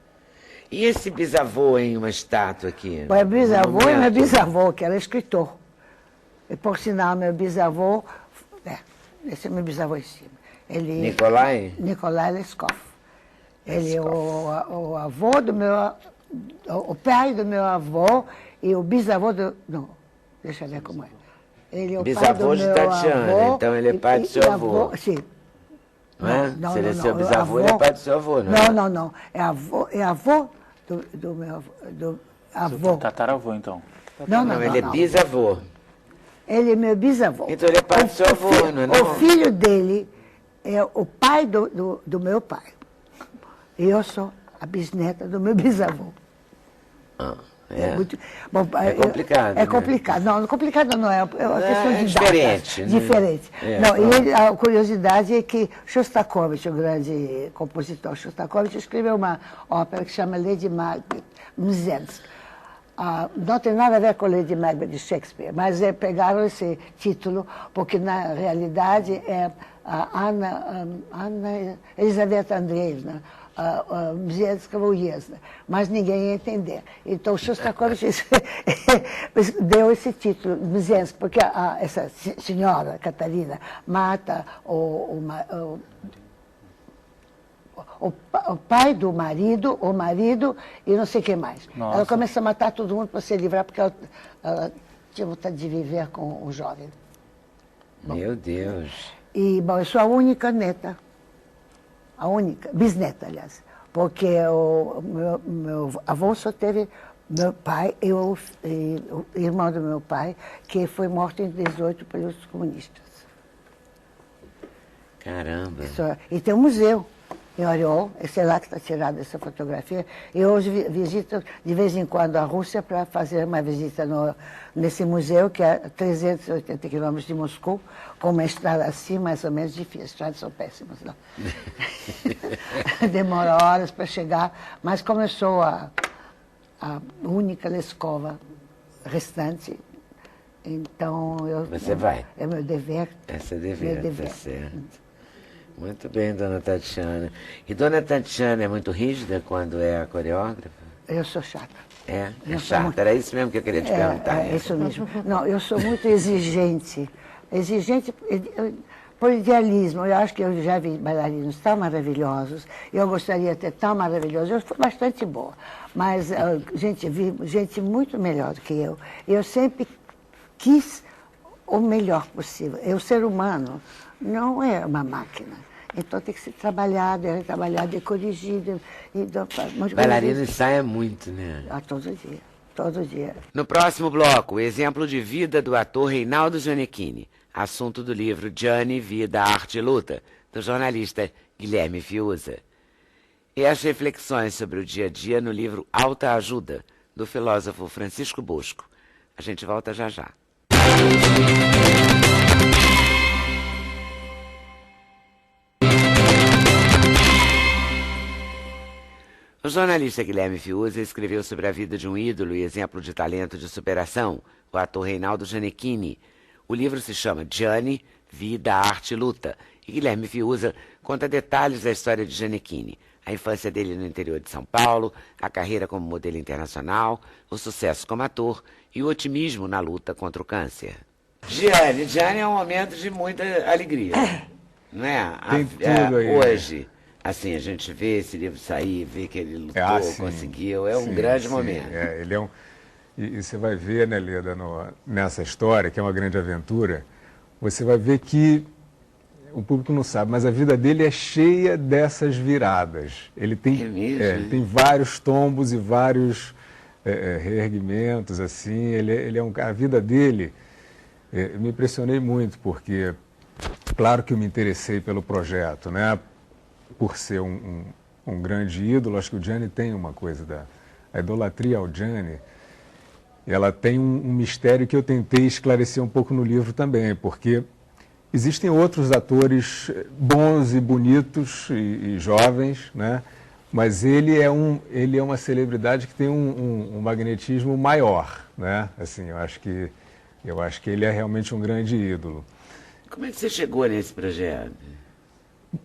E esse bisavô em uma estátua aqui? Meu bisavô é meu bisavô, que era escritor. E, por sinal, meu bisavô... esse é meu bisavô em cima. Ele, Nikolai Leskov. Ele é o avô do meu... O pai do meu avô e o bisavô do... Não, deixa eu ver como é. Ele é o bisavô pai do de meu Tatiana, avô, então ele é pai do seu avô. Sim. Não, se ele é seu bisavô, ele é pai do seu avô, não é? Não. É avô do meu avô. Do avô. Tataravô, então. Não, ele é bisavô. Ele é meu bisavô. Então ele é pai do seu avô, não é? O filho dele é o pai do meu pai. E eu sou a bisneta do meu bisavô. É complicado. É complicado. Não, complicado não é. É uma questão de diferente. Data, diferente. A curiosidade é que Shostakovich, o grande compositor Shostakovich, escreveu uma ópera que chama Lady Macbeth, Mzensk. Não tem nada a ver com Lady Macbeth de Shakespeare, mas pegaram esse título porque, na realidade, é a Anna Elizaveta Andreevna, Mzenskaya Uyezna, mas ninguém ia entender. Então, Shostakovich deu esse título, Mzensk, porque essa senhora, Catarina, mata o pai do marido, o marido e não sei o que mais. Nossa. Ela começa a matar todo mundo para se livrar, porque ela tinha vontade de viver com o jovem. Meu Deus. E, bom, eu sou a única neta, a única, bisneta, aliás, porque o meu avô só teve meu pai e o irmão do meu pai, que foi morto em 18 pelos comunistas. Caramba. E tem um museu em Oriol, esse é lá que está tirada essa fotografia. E hoje visito de vez em quando a Rússia para fazer uma visita nesse museu, que é a 380 quilômetros de Moscou, com uma estrada assim, mais ou menos difícil. As estradas são péssimas, não. Demora horas para chegar, mas como eu sou a única Leskova restante, então Você vai? É meu dever. É seu dever, tá certo. Muito bem, dona Tatiana. E dona Tatiana é muito rígida quando é a coreógrafa? Eu sou chata. É chata. Era isso mesmo que eu queria te perguntar. É isso mesmo. Não, eu sou muito exigente. Exigente por idealismo. Eu acho que eu já vi bailarinos tão maravilhosos. Eu gostaria de ter tão maravilhosos. Eu fui bastante boa. Mas vi gente muito melhor do que eu. Eu sempre quis o melhor possível. O ser humano não é uma máquina. Então tem que ser trabalhado, corrigido. Bailarino ensaia muito, né? Todo dia. No próximo bloco, o exemplo de vida do ator Reinaldo Gianecchini. Assunto do livro Gianni, Vida, Arte e Luta, do jornalista Guilherme Fiuza. E as reflexões sobre o dia a dia no livro Alta Ajuda, do filósofo Francisco Bosco. A gente volta já já. O jornalista Guilherme Fiuza escreveu sobre a vida de um ídolo e exemplo de talento de superação, o ator Reinaldo Gianecchini. O livro se chama Gianni, Vida, Arte e Luta, e Guilherme Fiuza conta detalhes da história de Gianecchini, a infância dele no interior de São Paulo, a carreira como modelo internacional, o sucesso como ator e o otimismo na luta contra o câncer. Gianni é um momento de muita alegria, não é? Tem tudo aí. Hoje... Assim, a gente vê esse livro sair, vê que ele lutou, conseguiu, um grande momento. Ele é um... E você vai ver, né, Leda, nessa história, que é uma grande aventura, você vai ver que o público não sabe, mas a vida dele é cheia dessas viradas. Ele tem, ele tem vários tombos e vários reerguimentos, assim. A vida dele, eu me impressionei muito, porque, claro que eu me interessei pelo projeto, né? Por ser um grande ídolo. Acho que o Gianni tem uma coisa a idolatria ao Gianni, ela tem um mistério que eu tentei esclarecer um pouco no livro também, porque existem outros atores bons e bonitos e jovens, né? Mas ele é uma celebridade que tem um magnetismo maior, né? Assim, eu acho que ele é realmente um grande ídolo. Como é que você chegou nesse projeto?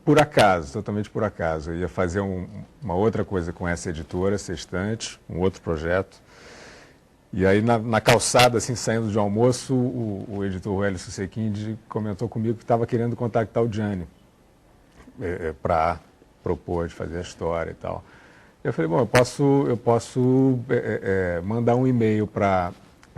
por acaso, totalmente por acaso. Eu ia fazer uma outra coisa com essa editora, Sextante, um outro projeto. E aí, na calçada, assim, saindo de almoço, o editor Hélio Susequinde comentou comigo que estava querendo contactar o Gianni para propor de fazer a história e tal. Eu falei, bom, eu posso mandar um e-mail para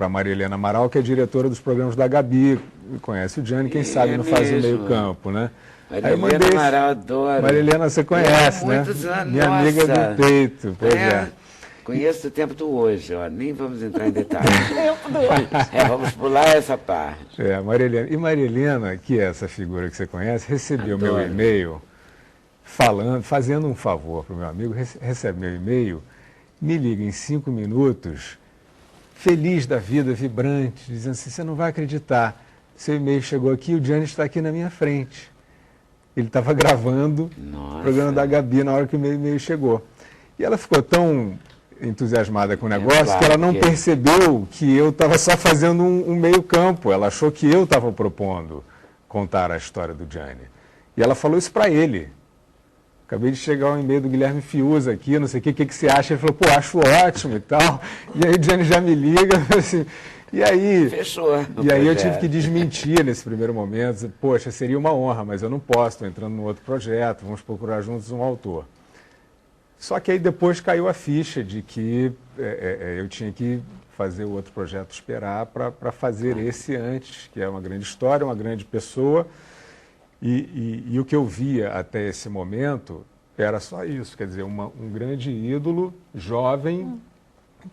Maria Helena Amaral, que é diretora dos programas da Gabi, conhece o Gianni, quem sabe não faz o meio-campo, né? Maria Helena Amaral, adoro. Maria Helena, você conhece, né? Muitos anos, minha amiga do peito, pois é. Conheço o tempo do hoje, ó, nem vamos entrar em detalhes. Vamos pular essa parte. Maria Helena. E Maria Helena, que é essa figura que você conhece, recebeu Adoro. meu e-mail fazendo um favor para o meu amigo, recebe meu e-mail, me liga em 5 minutos, feliz da vida, vibrante, dizendo assim, você não vai acreditar, seu e-mail chegou aqui, o Gianni está aqui na minha frente. Ele estava gravando o programa da Gabi na hora que o meu e-mail chegou. E ela ficou tão entusiasmada com o negócio que ela não percebeu que eu estava só fazendo um meio campo. Ela achou que eu estava propondo contar a história do Gianni. E ela falou isso para ele. Acabei de chegar um e-mail do Guilherme Fiuza aqui, não sei o que você acha? Ele falou, pô, acho ótimo e tal. E aí o Gianni já me liga, assim, e aí... Fechou. E aí eu tive que desmentir nesse primeiro momento. Poxa, seria uma honra, mas eu não posso, estou entrando num outro projeto, vamos procurar juntos um autor. Só que aí depois caiu a ficha de que eu tinha que fazer o outro projeto esperar para fazer esse antes, que é uma grande história, uma grande pessoa. E o que eu via até esse momento era só isso, quer dizer, um grande ídolo, jovem,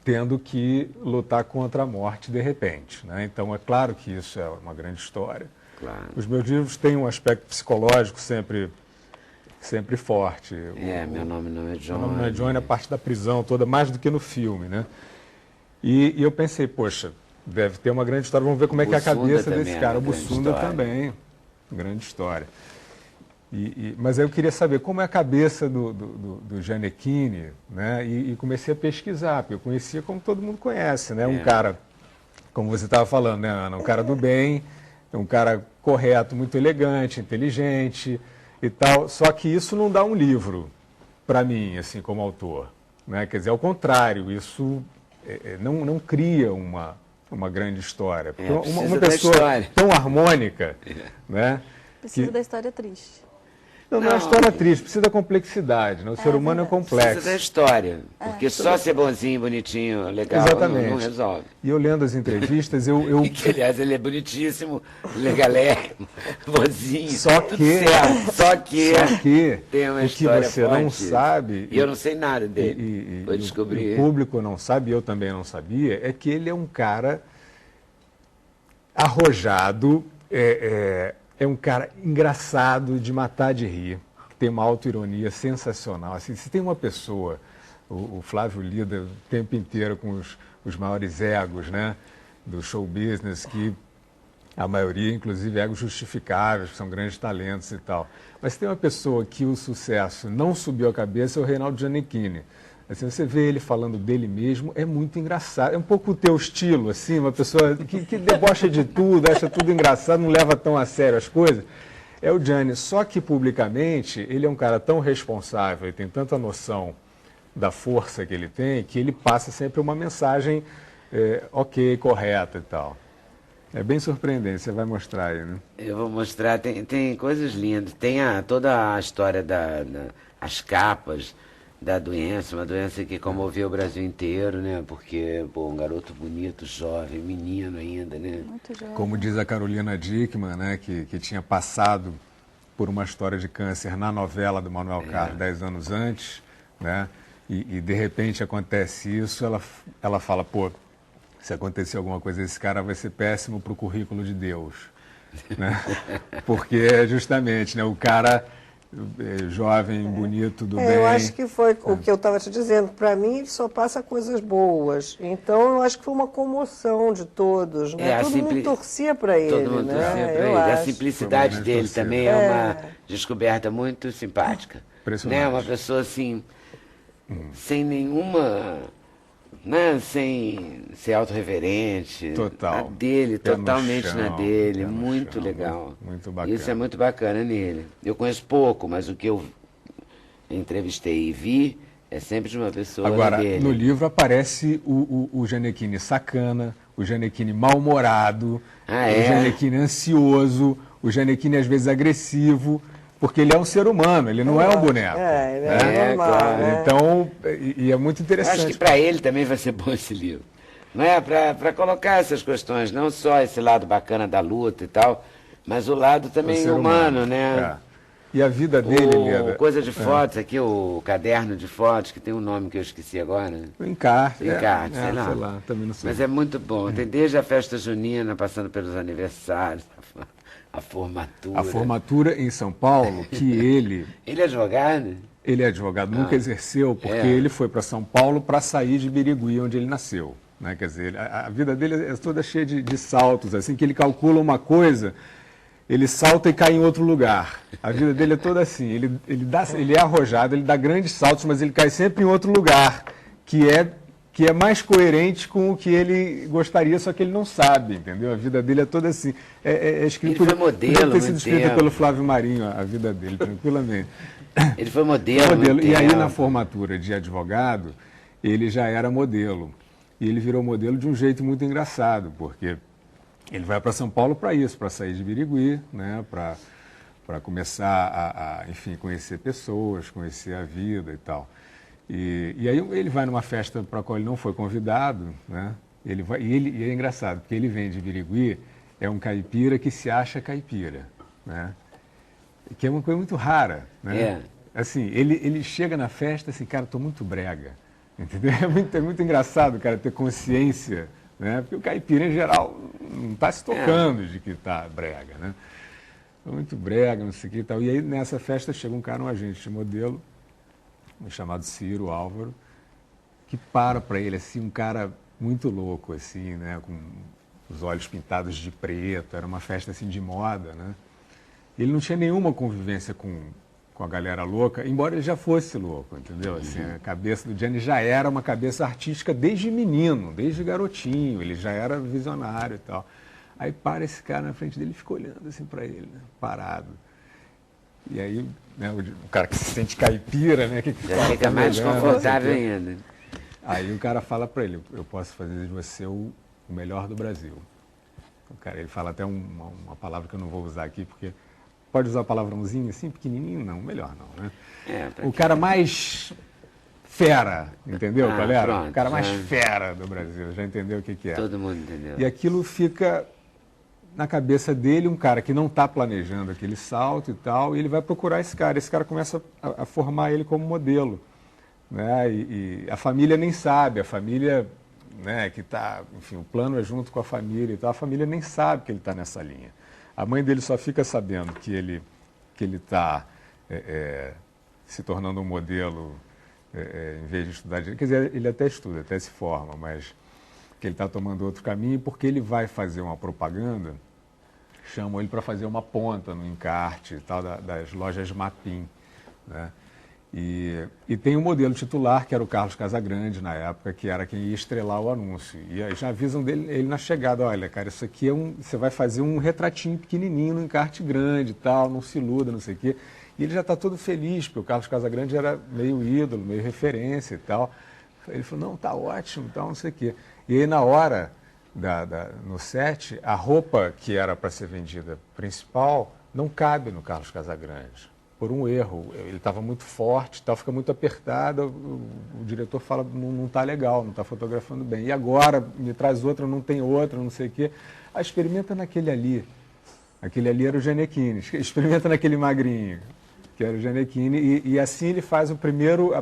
tendo que lutar contra a morte de repente, né? Então, é claro que isso é uma grande história. Claro. Os meus livros têm um aspecto psicológico sempre forte. Meu nome não é Johnny. Meu nome não é Johnny, a parte da prisão toda, mais do que no filme, né? E eu pensei, poxa, deve ter uma grande história, vamos ver como é que é a cabeça desse cara. O Bussunda também, grande história. Mas aí eu queria saber como é a cabeça do Gianecchini, né? E comecei a pesquisar, porque eu conhecia como todo mundo conhece, né? Um cara, como você estava falando, né, Ana? Um cara do bem, um cara correto, muito elegante, inteligente e tal. Só que isso não dá um livro para mim, assim, como autor, né? Quer dizer, ao contrário, isso não cria uma grande história. Porque uma pessoa tão harmônica, né? Precisa da história triste. Não é uma história triste, precisa da complexidade, né? O ser humano é complexo. Precisa da história, porque só ser bonzinho, bonitinho, legal, não resolve. E eu lendo as entrevistas, E que, aliás, ele é bonitíssimo, legalérrimo, bonzinho, só que tem uma o que história você forte. não sabe... E eu não sei nada dele, vou descobrir. O público não sabe, eu também não sabia, é que ele é um cara arrojado, é um cara engraçado de matar de rir, que tem uma autoironia sensacional. Assim, se tem uma pessoa, o Flávio lida o tempo inteiro com os maiores egos, né, do show business, que a maioria, inclusive, egos justificáveis, que são grandes talentos e tal. Mas se tem uma pessoa que o sucesso não subiu a cabeça, é o Reinaldo Gianecchini. Assim, você vê ele falando dele mesmo, é muito engraçado. É um pouco o teu estilo, assim, uma pessoa que debocha de tudo, acha tudo engraçado, não leva tão a sério as coisas. É o Gianni, só que publicamente ele é um cara tão responsável e tem tanta noção da força que ele tem, que ele passa sempre uma mensagem ok, correta e tal. É bem surpreendente, você vai mostrar aí, né? Eu vou mostrar, tem coisas lindas. Tem toda a história das capas da doença, uma doença que comoveu o Brasil inteiro, né? Porque, um garoto bonito, jovem, menino ainda, né? Muito jovem. Como diz a Carolina Dickmann, né? Que tinha passado por uma história de câncer na novela do Manuel Carlos 10 anos antes, né? E de repente acontece isso, ela fala, pô, se acontecer alguma coisa, esse cara vai ser péssimo para o currículo de Deus, né? Porque justamente, né? O cara jovem, bonito, do bem. Eu acho que foi o que eu estava te dizendo. Para mim, ele só passa coisas boas. Então, eu acho que foi uma comoção de todos. Né? Todo mundo torcia para ele. Todo mundo torcia para ele. A simplicidade dele também é uma descoberta muito simpática. Impressionante. Né? Uma pessoa assim, sem nenhuma né, sem ser autorreverente. Total. Na dele, Pé no totalmente chão, na dele. pé no Muito chão, legal. muito bacana. Isso é muito bacana nele. Eu conheço pouco, mas o que eu entrevistei e vi é sempre de uma pessoa Agora, dele. no livro aparece o Gianecchini sacana, o Gianecchini mal-humorado, o Gianecchini ansioso, o Gianecchini às vezes agressivo, porque ele é um ser humano, ele não é um boneco. Ele é normal, claro. né? Então, e é muito interessante. Acho que para ele também vai ser bom esse livro. Não é? Para colocar essas questões, não só esse lado bacana da luta e tal, mas o lado também humano, né? E a vida dele, Leda? Coisa de fotos, aqui o caderno de fotos, que tem um nome que eu esqueci agora. O encarte. Encarte, sei lá, também não sei. Mas é muito bom. Tem desde a festa junina, passando pelos aniversários, a formatura. A formatura em São Paulo, que ele... Ele é advogado? Ele é advogado, nunca exerceu, porque ele foi para São Paulo para sair de Birigui, onde ele nasceu. Né? Quer dizer, a vida dele é toda cheia de saltos, assim, que ele calcula uma coisa... Ele salta e cai em outro lugar. A vida dele é toda assim. Ele é arrojado, ele dá grandes saltos, mas ele cai sempre em outro lugar, que é mais coerente com o que ele gostaria, só que ele não sabe, entendeu? A vida dele é toda assim. É escrito ele foi modelo, podia ter sido escrita pelo Flávio Marinho, a vida dele, tranquilamente. Ele foi modelo. E aí, na formatura de advogado, ele já era modelo. E ele virou modelo de um jeito muito engraçado, porque... Ele vai para São Paulo para isso, para sair de Birigui, né? Para começar enfim, conhecer pessoas, conhecer a vida e tal. E aí ele vai numa festa para a qual ele não foi convidado, né? E é engraçado, porque ele vem de Birigui, é um caipira que se acha caipira, né? Que é uma coisa muito rara, né? Assim, ele chega na festa assim, cara, estou muito brega, entendeu? É muito engraçado, cara, ter consciência... Né? Porque o caipira, em geral, não está se tocando de que está brega, né? Muito brega, não sei o que e tal. E aí, nessa festa, chega um cara, um agente de modelo, chamado Ciro Álvaro, que para ele, assim, um cara muito louco, assim, né? Com os olhos pintados de preto, era uma festa, assim, de moda, né? Ele não tinha nenhuma convivência com a galera louca, embora ele já fosse louco, entendeu? Assim, a cabeça do Gianni já era uma cabeça artística desde menino, desde garotinho, ele já era visionário e tal. Aí para esse cara na frente dele e fica olhando assim para ele, né? Parado. E aí, né, o cara que se sente caipira, né? Já fica mais desconfortável ainda. Aí o cara fala para ele, eu posso fazer de você o melhor do Brasil. O cara, ele fala até uma palavra que eu não vou usar aqui, porque... Pode usar palavrãozinho assim, pequenininho? Não, melhor não, né? O cara mais fera, entendeu, galera? Pronto, o cara mais fera do Brasil, já entendeu o que é. Todo mundo entendeu. E aquilo fica na cabeça dele, um cara que não está planejando aquele salto e tal, e ele vai procurar esse cara começa a formar ele como modelo. Né? E a família nem sabe, a família, né, que está, enfim, o plano é junto com a família e tal, a família nem sabe que ele está nessa linha. A mãe dele só fica sabendo que ele está se tornando um modelo em vez de estudar direito. Quer dizer, ele até estuda, até se forma, mas que ele está tomando outro caminho porque ele vai fazer uma propaganda, chamam ele para fazer uma ponta no encarte e tal, das lojas Mapim, né? E tem um modelo titular, que era o Carlos Casagrande, na época, que era quem ia estrelar o anúncio. E aí já avisam ele na chegada, olha, cara, isso aqui você vai fazer um retratinho pequenininho no encarte grande e tal, não se iluda, não sei o quê. E ele já está todo feliz, porque o Carlos Casagrande era meio ídolo, meio referência e tal. Ele falou, não, tá ótimo, tal, não sei o quê. E aí na hora, no set, a roupa que era para ser vendida principal não cabe no Carlos Casagrande. Por um erro, ele estava muito forte, tal, fica muito apertada, o diretor fala, não está legal, não está fotografando bem. E agora, me traz outra, não tem outra, não sei o quê. Ah, experimenta naquele ali. Aquele ali era o Gianecchini. Experimenta naquele magrinho, que era o Gianecchini. E assim ele faz a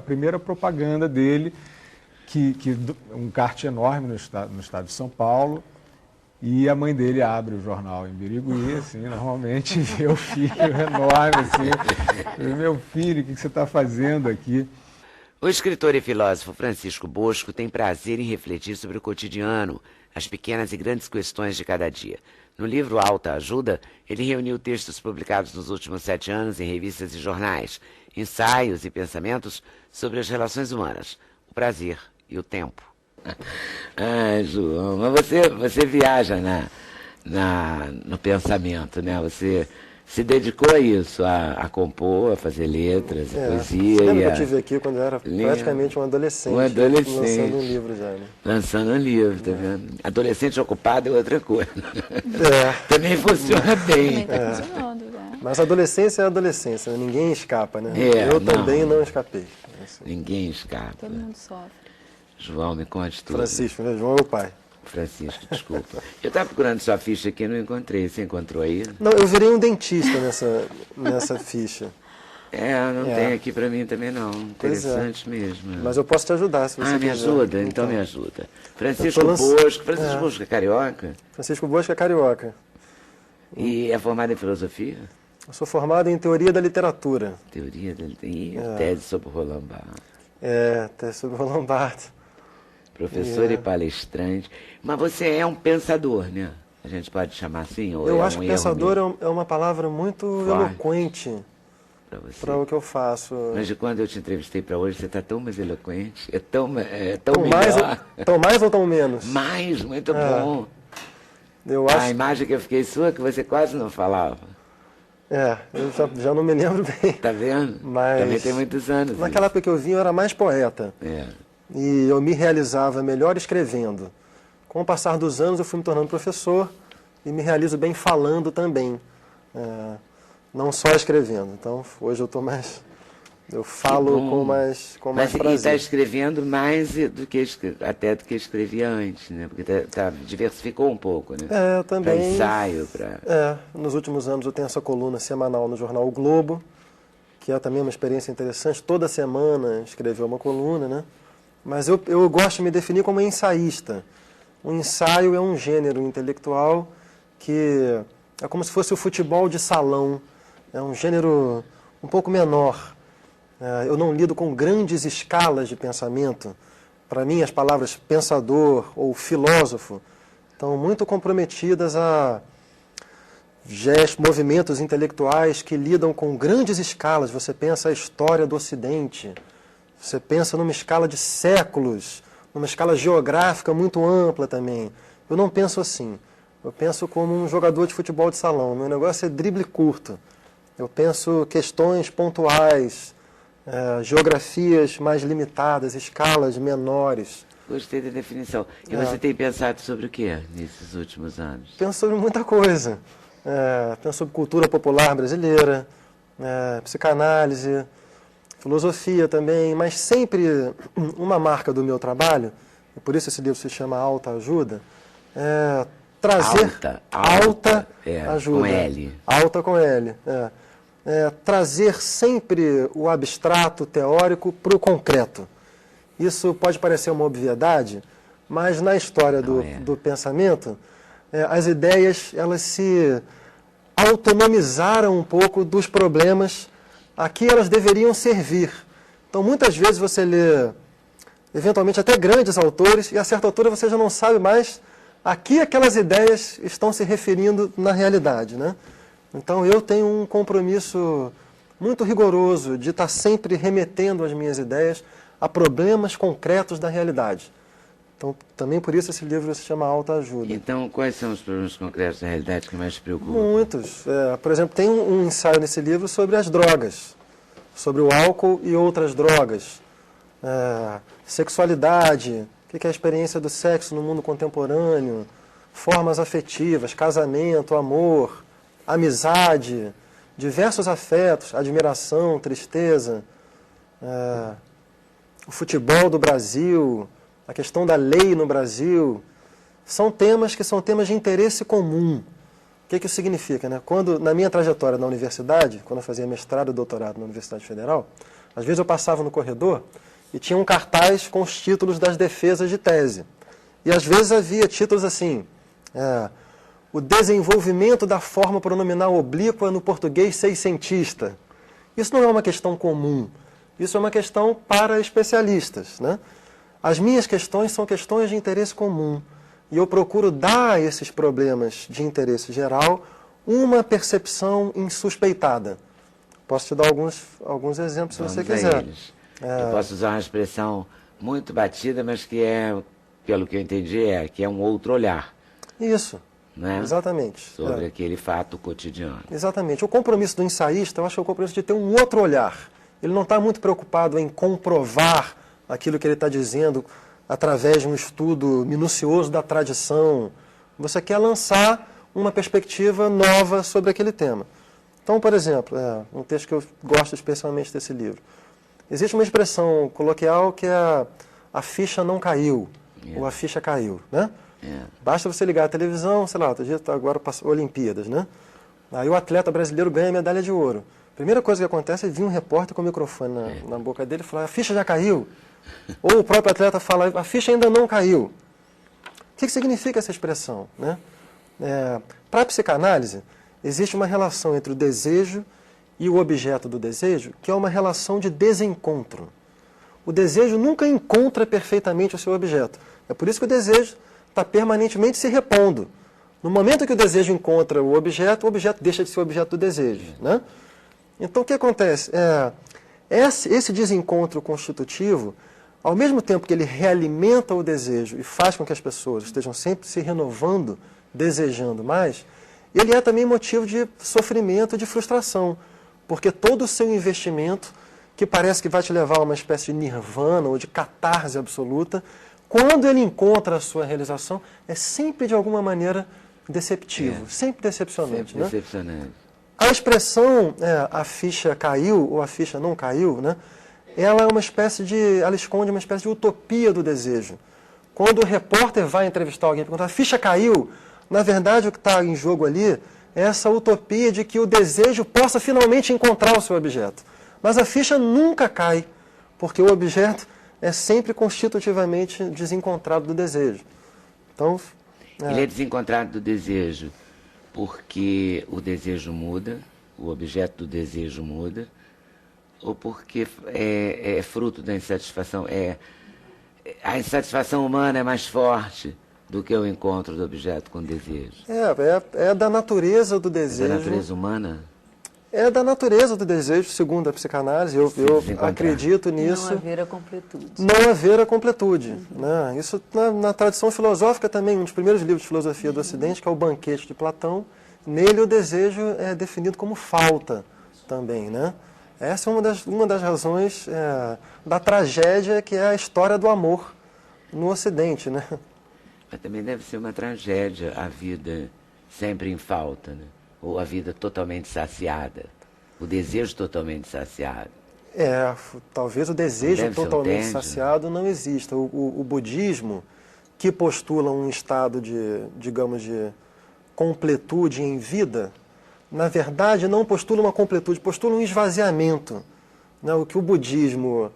primeira propaganda dele, um kart enorme no estado de São Paulo. E a mãe dele abre o jornal em Birigui, assim, normalmente, e vê o filho enorme, assim, meu filho, o que você está fazendo aqui? O escritor e filósofo Francisco Bosco tem prazer em refletir sobre o cotidiano, as pequenas e grandes questões de cada dia. No livro Alta Ajuda, ele reuniu textos publicados nos últimos 7 anos em revistas e jornais, ensaios e pensamentos sobre as relações humanas, o prazer e o tempo. Ah, João, mas você viaja no pensamento, né? Você se dedicou a isso, a compor, a fazer letras, a poesia. Lembra que eu estive aqui quando eu era praticamente um adolescente. Lançando um livro já, né? Lançando um livro, tá vendo? Adolescente ocupado é outra coisa. Também funciona bem. Mas adolescência é adolescência, né? Ninguém escapa, né? Eu também não escapei. Ninguém escapa. Todo mundo sofre. João, me conte tudo. Francisco, né? João é o pai. Francisco, desculpa. Eu estava procurando sua ficha aqui e não encontrei. Você encontrou aí? Não, eu virei um dentista nessa ficha. Não tem aqui para mim também não. Interessante mesmo. Mas eu posso te ajudar se você quiser. Me ajuda? Então me ajuda. Francisco Bosco. Francisco Bosco é carioca? Francisco Bosco é carioca. E é formado em filosofia? Eu sou formado em teoria da literatura. Teoria da literatura. Tese sobre Roland Barthes. Tese sobre Roland Barthes. Professor e palestrante. Mas você é um pensador, né? A gente pode chamar assim? Ou eu acho que pensador é uma palavra muito eloquente para o que eu faço. Mas de quando eu te entrevistei para hoje, você está tão mais eloquente, tão melhor. Tão mais ou tão menos? Mais, muito bom. Eu acho... A imagem que eu fiquei sua é que você quase não falava. Eu já não me lembro bem. Tá vendo? Mas também tem muitos anos. Naquela época que eu vim, eu era mais poeta. E eu me realizava melhor escrevendo. Com o passar dos anos, eu fui me tornando professor e me realizo bem falando também. Não só escrevendo. Então, hoje eu estou mais... Eu falo com mais prazer. Mas está escrevendo mais do que escrevia antes, né? Porque diversificou um pouco, né? Também. Para ensaio, nos últimos anos eu tenho essa coluna semanal no jornal O Globo, que é também uma experiência interessante. Toda semana escrever uma coluna, né? Mas eu gosto de me definir como ensaísta. O ensaio é um gênero intelectual que é como se fosse o futebol de salão. É um gênero um pouco menor. Eu não lido com grandes escalas de pensamento. Para mim, as palavras pensador ou filósofo estão muito comprometidas a movimentos intelectuais que lidam com grandes escalas. Você pensa a história do Ocidente, você pensa numa escala de séculos, numa escala geográfica muito ampla também. Eu não penso assim. Eu penso como um jogador de futebol de salão. Meu negócio é drible curto. Eu penso questões pontuais, geografias mais limitadas, escalas menores. Gostei da definição. E você tem pensado sobre o que nesses últimos anos? Penso sobre muita coisa. Penso sobre cultura popular brasileira, psicanálise, filosofia também, mas sempre uma marca do meu trabalho, e por isso esse livro se chama Autoajuda, trazer... Alta ajuda. Com L. Alta com L, trazer sempre o abstrato teórico para o concreto. Isso pode parecer uma obviedade, mas na história do pensamento, as ideias elas se autonomizaram um pouco dos problemas a que elas deveriam servir. Então, muitas vezes você lê, eventualmente, até grandes autores, e a certa altura você já não sabe mais a que aquelas ideias estão se referindo na realidade, né? Então, eu tenho um compromisso muito rigoroso de estar sempre remetendo as minhas ideias a problemas concretos da realidade. Então, também por isso esse livro se chama Autoajuda. Então, quais são os problemas concretos da realidade que mais te preocupam? Muitos. Por exemplo, tem um ensaio nesse livro sobre as drogas, sobre o álcool e outras drogas. Sexualidade, o que é a experiência do sexo no mundo contemporâneo, formas afetivas, casamento, amor, amizade, diversos afetos, admiração, tristeza, o futebol do Brasil, a questão da lei no Brasil, são temas que são temas de interesse comum. O que isso significa, né? Quando, na minha trajetória na universidade, quando eu fazia mestrado e doutorado na Universidade Federal, às vezes eu passava no corredor e tinha um cartaz com os títulos das defesas de tese. E às vezes havia títulos assim, o desenvolvimento da forma pronominal oblíqua no português seiscentista. Isso não é uma questão comum, isso é uma questão para especialistas, né? As minhas questões são questões de interesse comum e eu procuro dar a esses problemas de interesse geral uma percepção insuspeitada. Posso te dar alguns exemplos se você quiser. Eu posso usar uma expressão muito batida, mas que é pelo que eu entendi, que é um outro olhar. Isso, né? Exatamente. Sobre aquele fato cotidiano. Exatamente. O compromisso do ensaísta, eu acho que é o compromisso de ter um outro olhar. Ele não está muito preocupado em comprovar aquilo que ele está dizendo através de um estudo minucioso da tradição. Você quer lançar uma perspectiva nova sobre aquele tema. Então, por exemplo, um texto que eu gosto especialmente desse livro. Existe uma expressão coloquial que é a ficha não caiu, ou a ficha caiu, né? Basta você ligar a televisão, sei lá, outro dia agora passou Olimpíadas, né? Aí o atleta brasileiro ganha a medalha de ouro. Primeira coisa que acontece é vir um repórter com o microfone na boca dele e falar, a ficha já caiu. Ou o próprio atleta fala, a ficha ainda não caiu. O que significa essa expressão, né? Para a psicanálise, existe uma relação entre o desejo e o objeto do desejo, que é uma relação de desencontro. O desejo nunca encontra perfeitamente o seu objeto. É por isso que o desejo está permanentemente se repondo. No momento que o desejo encontra o objeto deixa de ser o objeto do desejo, né? Então, o que acontece? Esse desencontro constitutivo, ao mesmo tempo que ele realimenta o desejo e faz com que as pessoas estejam sempre se renovando, desejando mais, ele é também motivo de sofrimento, de frustração, porque todo o seu investimento, que parece que vai te levar a uma espécie de nirvana ou de catarse absoluta, quando ele encontra a sua realização, é sempre de alguma maneira deceptivo, sempre decepcionante. Sempre decepcionante. A expressão a ficha caiu ou a ficha não caiu, né? Ela é uma espécie ela esconde uma espécie de utopia do desejo. Quando o repórter vai entrevistar alguém e pergunta, a ficha caiu, na verdade o que está em jogo ali é essa utopia de que o desejo possa finalmente encontrar o seu objeto. Mas a ficha nunca cai, porque o objeto é sempre constitutivamente desencontrado do desejo. Então, ele é desencontrado do desejo porque o desejo muda, o objeto do desejo muda, ou porque é fruto da insatisfação. A insatisfação humana é mais forte do que o encontro do objeto com o desejo. É da natureza do desejo. É da natureza humana? É da natureza do desejo, segundo a psicanálise, eu acredito nisso. Não haver a completude. Não haver a completude. Né? Isso na tradição filosófica também, um dos primeiros livros de filosofia do Ocidente, que é o Banquete de Platão, nele o desejo é definido como falta também. Né? Essa é uma das razões da tragédia que é a história do amor no Ocidente. Né? Mas também deve ser uma tragédia a vida sempre em falta, né? Ou a vida totalmente saciada, o desejo totalmente saciado. Talvez o desejo totalmente saciado não exista. O budismo, que postula um estado digamos, de completude em vida, na verdade não postula uma completude, postula um esvaziamento. Né? O que o budismo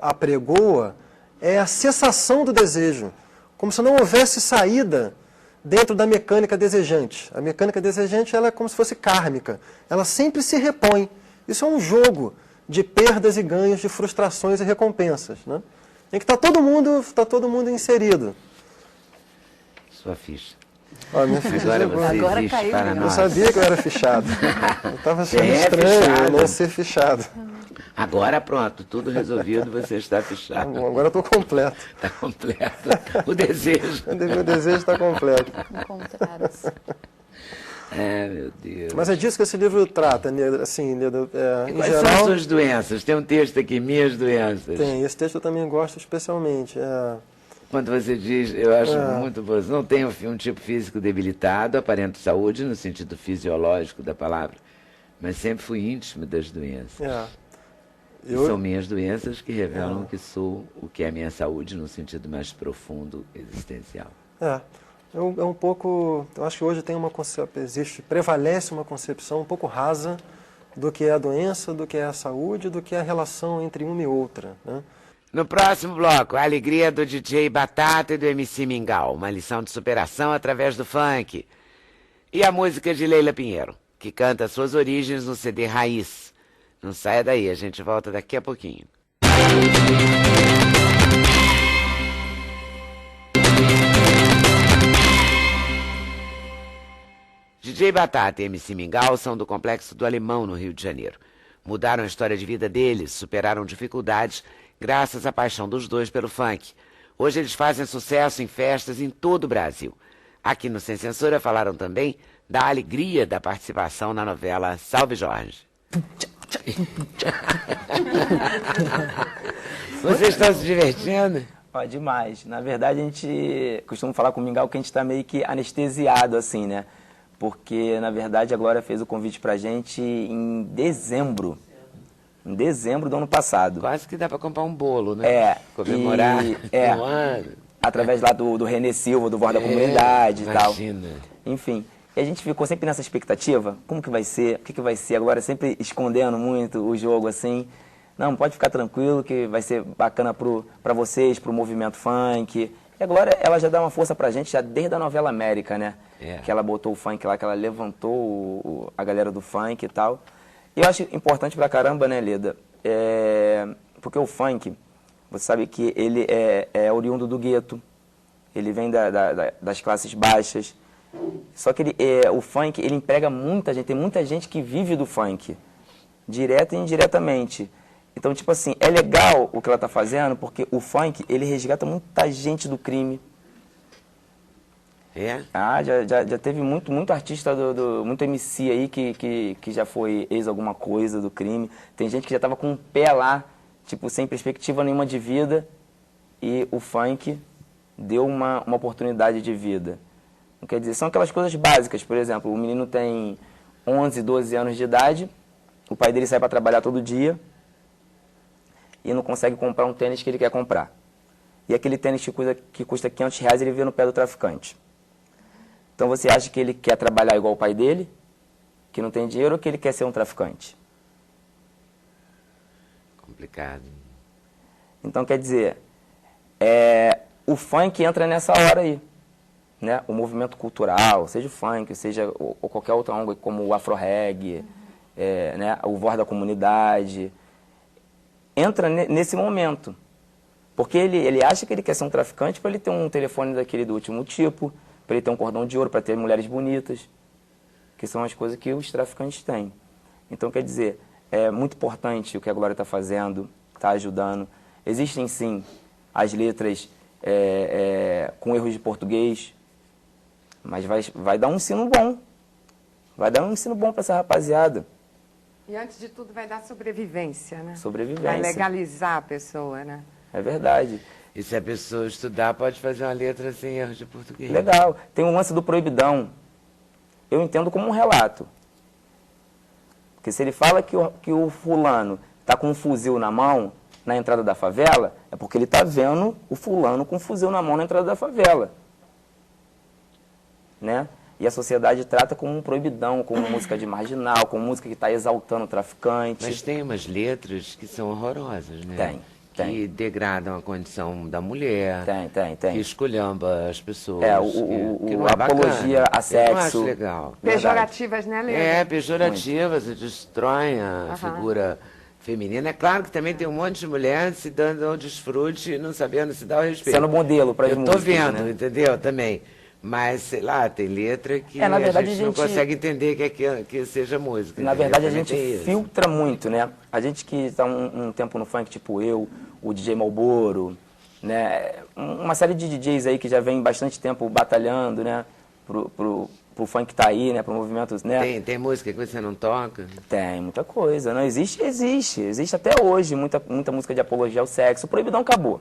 apregoa é a cessação do desejo, como se não houvesse saída dentro da mecânica desejante. A mecânica desejante ela é como se fosse kármica. Ela sempre se repõe. Isso é um jogo de perdas e ganhos, de frustrações e recompensas, né? Em que está todo mundo inserido. Sua ficha. Minha ficha agora caiu para nós. Eu sabia que eu era fichado. Eu estava achando estranho não ser fichado. Agora pronto, tudo resolvido, você está fichado. Bom, agora estou completo. Está completo. O desejo. O desejo está completo. Encontraram-se. Meu Deus. Mas é disso que esse livro trata, assim, em quais geral... são as suas doenças? Tem um texto aqui, minhas doenças. Tem, esse texto eu também gosto especialmente. Quando você diz, eu acho muito bom, não tenho um tipo físico debilitado, aparento saúde no sentido fisiológico da palavra, mas sempre fui íntimo das doenças. São minhas doenças que revelam que sou o que é a minha saúde no sentido mais profundo existencial. Um pouco, eu acho que hoje tem prevalece uma concepção um pouco rasa do que é a doença, do que é a saúde, do que é a relação entre uma e outra, né? No próximo bloco, a alegria do DJ Batata e do MC Mingau, uma lição de superação através do funk. E a música de Leila Pinheiro, que canta suas origens no CD Raiz. Não saia daí, a gente volta daqui a pouquinho. DJ Batata e MC Mingau são do Complexo do Alemão, no Rio de Janeiro. Mudaram a história de vida deles, superaram dificuldades graças à paixão dos dois pelo funk. Hoje eles fazem sucesso em festas em todo o Brasil. Aqui no Sem Censura falaram também da alegria da participação na novela Salve Jorge. Vocês estão se divertindo? Ó, demais. Na verdade, a gente costuma falar com o Mingau que a gente está meio que anestesiado, assim, né? Porque, na verdade, a Glória fez o convite pra gente em dezembro. Em dezembro do ano passado. Quase que dá pra comprar um bolo, né? É. Comemorar um ano. Através lá do Renê Silva, do Voz da Comunidade e tal. Enfim. E a gente ficou sempre nessa expectativa. Como que vai ser? O que vai ser? A Glória sempre escondendo muito o jogo, assim. Não, pode ficar tranquilo que vai ser bacana pra vocês, pro movimento funk. E a Glória, ela já dá uma força pra gente já desde a novela América, né? Que ela botou o funk lá, que ela levantou a galera do funk e tal. E eu acho importante pra caramba, né, Leda? Porque o funk, você sabe que ele é oriundo do gueto. Ele vem das classes baixas. Só que o funk, ele emprega muita gente. Tem muita gente que vive do funk, direta e indiretamente. Então, tipo assim, é legal o que ela tá fazendo, porque o funk, ele resgata muita gente do crime. Já teve muito artista, muito MC aí que já foi ex alguma coisa do crime. Tem gente que já tava com um pé lá, tipo, sem perspectiva nenhuma de vida, e o funk deu uma oportunidade de vida. Não quer dizer, são aquelas coisas básicas. Por exemplo, o menino tem 11, 12 anos de idade, o pai dele sai para trabalhar todo dia e não consegue comprar um tênis que ele quer comprar. E aquele tênis que custa R$500, ele vê no pé do traficante. Então você acha que ele quer trabalhar igual o pai dele, que não tem dinheiro, ou que ele quer ser um traficante? Complicado. Então, quer dizer, o funk entra nessa hora aí. Né? O movimento cultural, seja o funk, seja ou qualquer outra ONG, como o Afro-Reggae, né? O Voz da Comunidade, entra nesse momento. Porque ele acha que ele quer ser um traficante para ele ter um telefone daquele do último tipo, para ele ter um cordão de ouro, para ter mulheres bonitas, que são as coisas que os traficantes têm. Então, quer dizer, é muito importante o que a Glória está fazendo, está ajudando. Existem, sim, as letras com erros de português, mas vai dar um ensino bom. Vai dar um ensino bom para essa rapaziada. E, antes de tudo, vai dar sobrevivência, né? Sobrevivência. Vai legalizar a pessoa, né? É verdade. E se a pessoa estudar, pode fazer uma letra sem erro de português. Legal. Tem um lance do proibidão. Eu entendo como um relato. Porque se ele fala que o fulano está com um fuzil na mão na entrada da favela, é porque ele está vendo o fulano com um fuzil na mão na entrada da favela. Né? E a sociedade trata como um proibidão, como música de marginal, como música que está exaltando o traficante. Mas tem umas letras que são horrorosas, né? Tem. Que degradam a condição da mulher. Tem. Que esculhamba as pessoas. Que não é apologia a sexo. Eu não acho legal. Pejorativas, né, Leandro? Pejorativas, destroem a figura feminina. É claro que também tem um monte de mulheres se dando ao desfrute e não sabendo se dar o respeito. Sendo modelo para as músicas. Eu tô vendo, né? Entendeu? Também. Mas, sei lá, tem letra que na verdade, a gente não consegue entender que seja música. Na verdade, a gente filtra muito, né? A gente que está um tempo no funk, tipo eu, o DJ Malboro, né? Uma série de DJs aí que já vem bastante tempo batalhando, né? Pro funk tá aí, né? Pro movimento, né? Tem música que você não toca? Tem, muita coisa. Não existe? Existe até hoje muita música de apologia ao sexo. O proibidão acabou.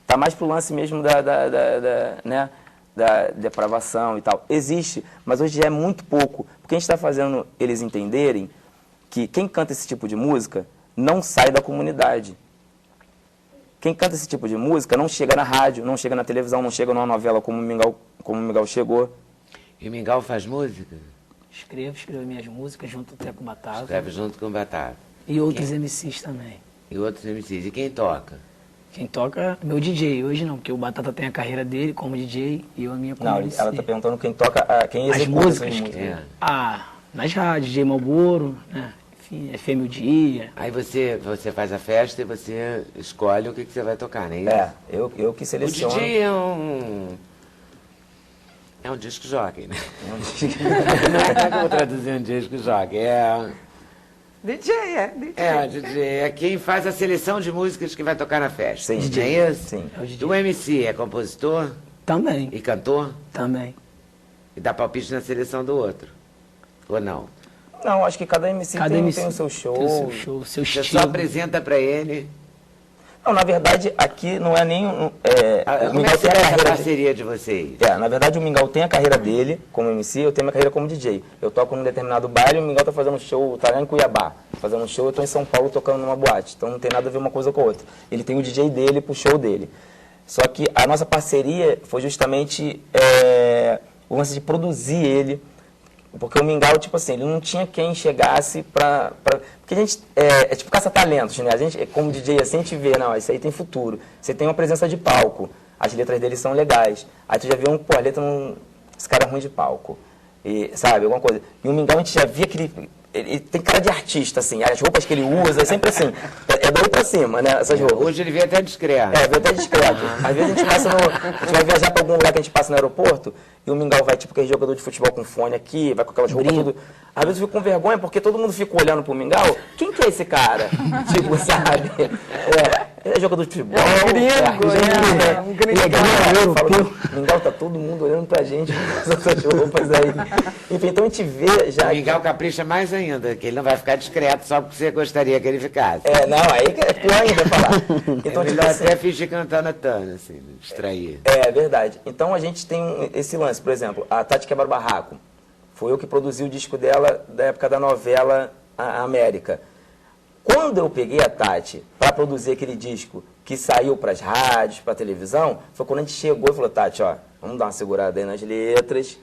Tá mais pro lance mesmo né? Da depravação e tal. Existe, mas hoje é muito pouco. Porque a gente está fazendo eles entenderem que quem canta esse tipo de música não sai da comunidade. Quem canta esse tipo de música não chega na rádio, não chega na televisão, não chega numa novela como o Mingau chegou. E o Mingau faz música? Escrevo minhas músicas junto até com o Batata. Escreve junto com o Batata. E outros MCs também. E outros MCs. E quem toca? Quem toca é meu DJ. Hoje não, porque o Batata tem a carreira dele como DJ e eu a minha como MC. Ela tá perguntando quem toca, quem executa as músicas. Nas rádios, DJ Malboro, né? Enfim, FM o Dia. Aí você faz a festa e você escolhe o que você vai tocar, né? Eu que seleciono. O DJ é um disco jockey, né? Não é como traduzir um disco jockey, DJ, DJ. É, DJ. É quem faz a seleção de músicas que vai tocar na festa. Sim, DJ. É isso? Sim. O MC é compositor? Também. E cantor? Também. E dá palpite na seleção do outro? Ou não? Não, acho que cada MC, tem o seu show. Tem o seu show, seu Você estilo. só apresenta pra ele. Não, na verdade, aqui não é nem... Como é que é a parceria de vocês? Na verdade, o Mingau tem a carreira dele como MC, eu tenho a carreira como DJ. Eu toco num determinado baile, o Mingau tá fazendo um show, tá lá em Cuiabá, fazendo um show, eu tô em São Paulo tocando numa boate. Então não tem nada a ver uma coisa com a outra. Ele tem o DJ dele pro show dele. Só que a nossa parceria foi justamente o lance de produzir ele. Porque o Mingau, tipo assim, ele não tinha quem chegasse pra... Porque a gente é tipo caça-talentos, né? A gente, como DJ assim, a gente vê, não, isso aí tem futuro. Você tem uma presença de palco, as letras dele são legais. Aí tu já vê a letra, esse cara é ruim de palco. E, sabe, alguma coisa. E o Mingau, a gente já via que ele tem cara de artista, assim, as roupas que ele usa, é sempre assim, é daí pra cima, né, essas roupas. Hoje ele veio até discreto. Veio até discreto. Às vezes a gente vai viajar pra algum lugar que a gente passa no aeroporto, e o Mingau vai, tipo, aquele jogador de futebol com fone aqui, vai com aquelas roupas tudo. Às vezes eu fico com vergonha, porque todo mundo fica olhando pro Mingau, quem que é esse cara? Tipo, sabe? Ele é jogador de futebol. Um gringo. Mingau, tá todo mundo olhando pra gente, com essas roupas aí. Enfim, então a gente vê já... O Mingau capricha mais ainda, que ele não vai ficar discreto só porque você gostaria que ele ficasse. Não, aí que é pior ainda falar. Então, é melhor até fingir cantando a Tana, assim, distrair. É verdade. Então a gente tem esse lance, por exemplo, a Tati Quebra Barraco. Foi eu que produzi o disco dela da época da novela A América. Quando eu peguei a Tati para produzir aquele disco que saiu para as rádios, para a televisão, foi quando a gente chegou e falou, Tati, ó, vamos dar uma segurada aí nas letras,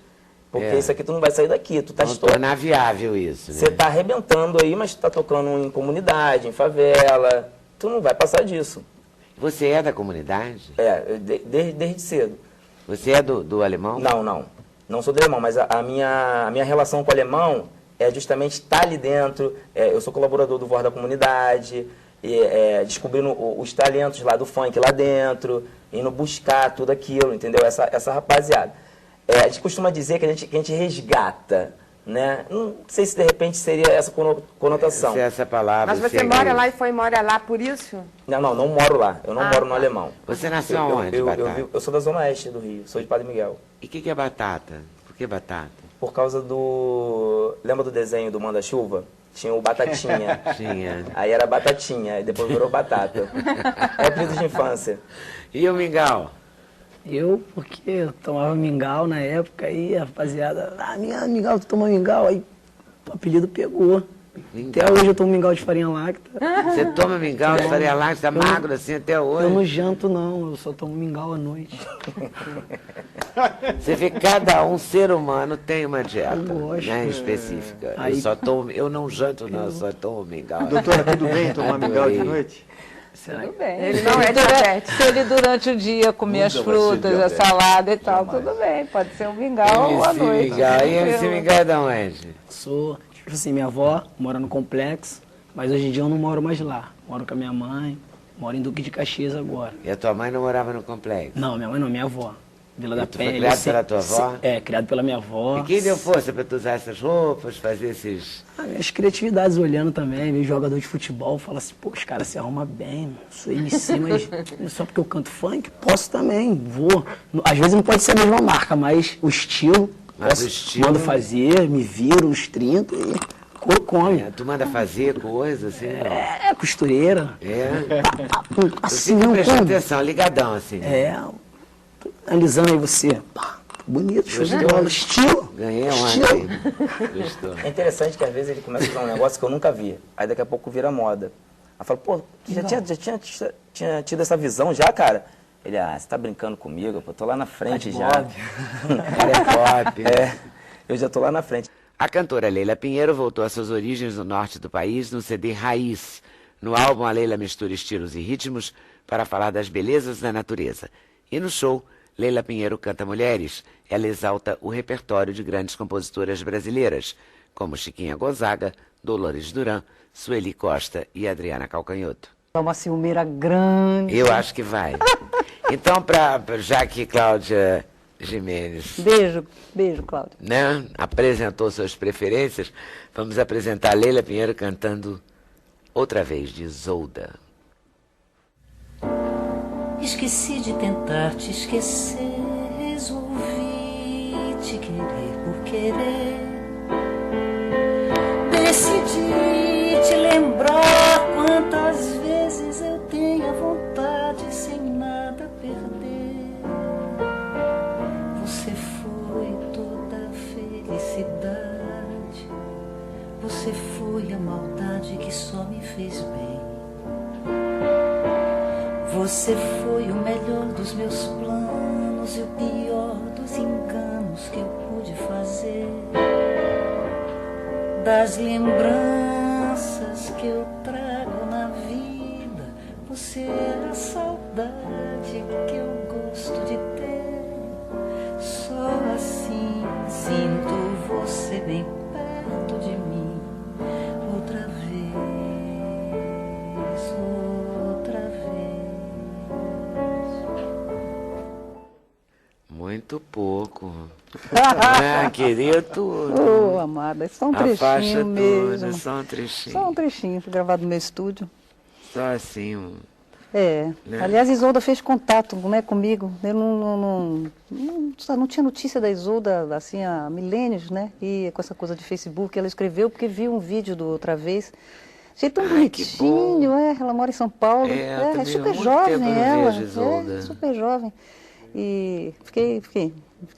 porque isso aqui tu não vai sair daqui, tu tá tornar viável isso. Você tá arrebentando aí, mas tu tá tocando em comunidade, em favela, tu não vai passar disso. Você é da comunidade? Desde cedo. Você é do alemão? Não sou do alemão, mas a minha relação com o alemão é justamente estar ali dentro. Eu sou colaborador do Voz da Comunidade, descobrindo os talentos lá do funk lá dentro, indo buscar tudo aquilo, entendeu? Essa rapaziada. A gente costuma dizer que a gente resgata, né? Não sei se de repente seria essa conotação. Essa palavra. Mas você mora lá e mora lá por isso? Não moro lá. Eu não moro no Alemão. Você nasceu onde, Batata? Eu sou da Zona Oeste do Rio, sou de Padre Miguel. E o que é batata? Por que batata? Por causa do... Lembra do desenho do Manda-Chuva? Tinha o Batatinha. Tinha. Aí era Batatinha, e depois virou Batata. É apelido de infância. E o Mingau? Eu, porque eu tomava mingau na época, aí a rapaziada, mingau, tu toma mingau, aí o apelido pegou. Mingau. Até hoje eu tomo mingau de farinha láctea. Você toma mingau de farinha láctea, tá magro assim até hoje? Eu não janto não, eu só tomo mingau à noite. Você vê, cada ser humano tem uma dieta, né, específica. Aí... Eu não janto não, eu só tomo mingau. Doutora, tudo bem tomar mingau de noite? Tudo bem. Ele não é diabético. Se ele durante o dia comer as frutas, a salada e tal, tudo bem. Pode ser um mingau à noite. Mingau. E esse mingau é de onde? Sou, tipo assim, minha avó mora no complexo, mas hoje em dia eu não moro mais lá. Moro com a minha mãe, moro em Duque de Caxias agora. E a tua mãe não morava no complexo? Não, minha mãe não, minha avó. Vila da Penha. Foi criado pela tua avó? Criado pela minha avó. E quem deu força para tu usar essas roupas, fazer esses... Minhas criatividades olhando também, meio jogador de futebol, fala assim, pô, os caras se arrumam bem, sou MC, mas só porque eu canto funk, posso também, vou. Às vezes não pode ser a mesma marca, mas o estilo, mando fazer, me viro uns 30 e... Come. Tu manda fazer coisa assim? Costureira. Assim, não presta atenção, ligadão assim. Analisando aí você. Bonito, show de bola, estilo. Ganhei ontem. Gostou. É interessante que às vezes ele começa a usar um negócio que eu nunca vi. Aí daqui a pouco vira moda. Aí fala, pô, já tinha tido essa visão já, cara? Ele, você tá brincando comigo? Eu tô lá na frente já. Cara é pop. Eu já tô lá na frente. A cantora Leila Pinheiro voltou às suas origens no norte do país no CD Raiz. No álbum, a Leila mistura estilos e ritmos para falar das belezas da natureza. E no show, Leila Pinheiro canta mulheres. Ela exalta o repertório de grandes compositoras brasileiras, como Chiquinha Gonzaga, Dolores Duran, Sueli Costa e Adriana Calcanhoto. É uma ciumeira grande. Eu acho que vai. Então, já que Cláudia Gimenez. Beijo, Cláudia. Né? Apresentou suas preferências. Vamos apresentar Leila Pinheiro cantando outra vez, de Isolda. Esqueci de tentar te esquecer, resolvi te querer por querer. Decidi te lembrar quantas vezes eu tenho a vontade sem nada perder. Você foi toda a felicidade, você foi a maldade que só me fez bem. Você foi o melhor dos meus planos e o pior dos enganos que eu pude fazer. Das lembranças que eu trago na vida, você era a saudade que eu gosto de ter. Só assim sinto você bem perto de mim, outra vez. Muito pouco. Ah, queria tudo. Oh, amada, é só um trechinho mesmo. Só um trechinho. Só um trechinho, foi gravado no meu estúdio. Só assim. Né? Aliás, Isolda fez contato, né, comigo. Eu não tinha notícia da Isolda assim, há milênios, né? E com essa coisa de Facebook, ela escreveu porque viu um vídeo do Outra Vez. Achei tão bonitinho, ela mora em São Paulo. É super jovem ela. É super jovem. E fiquei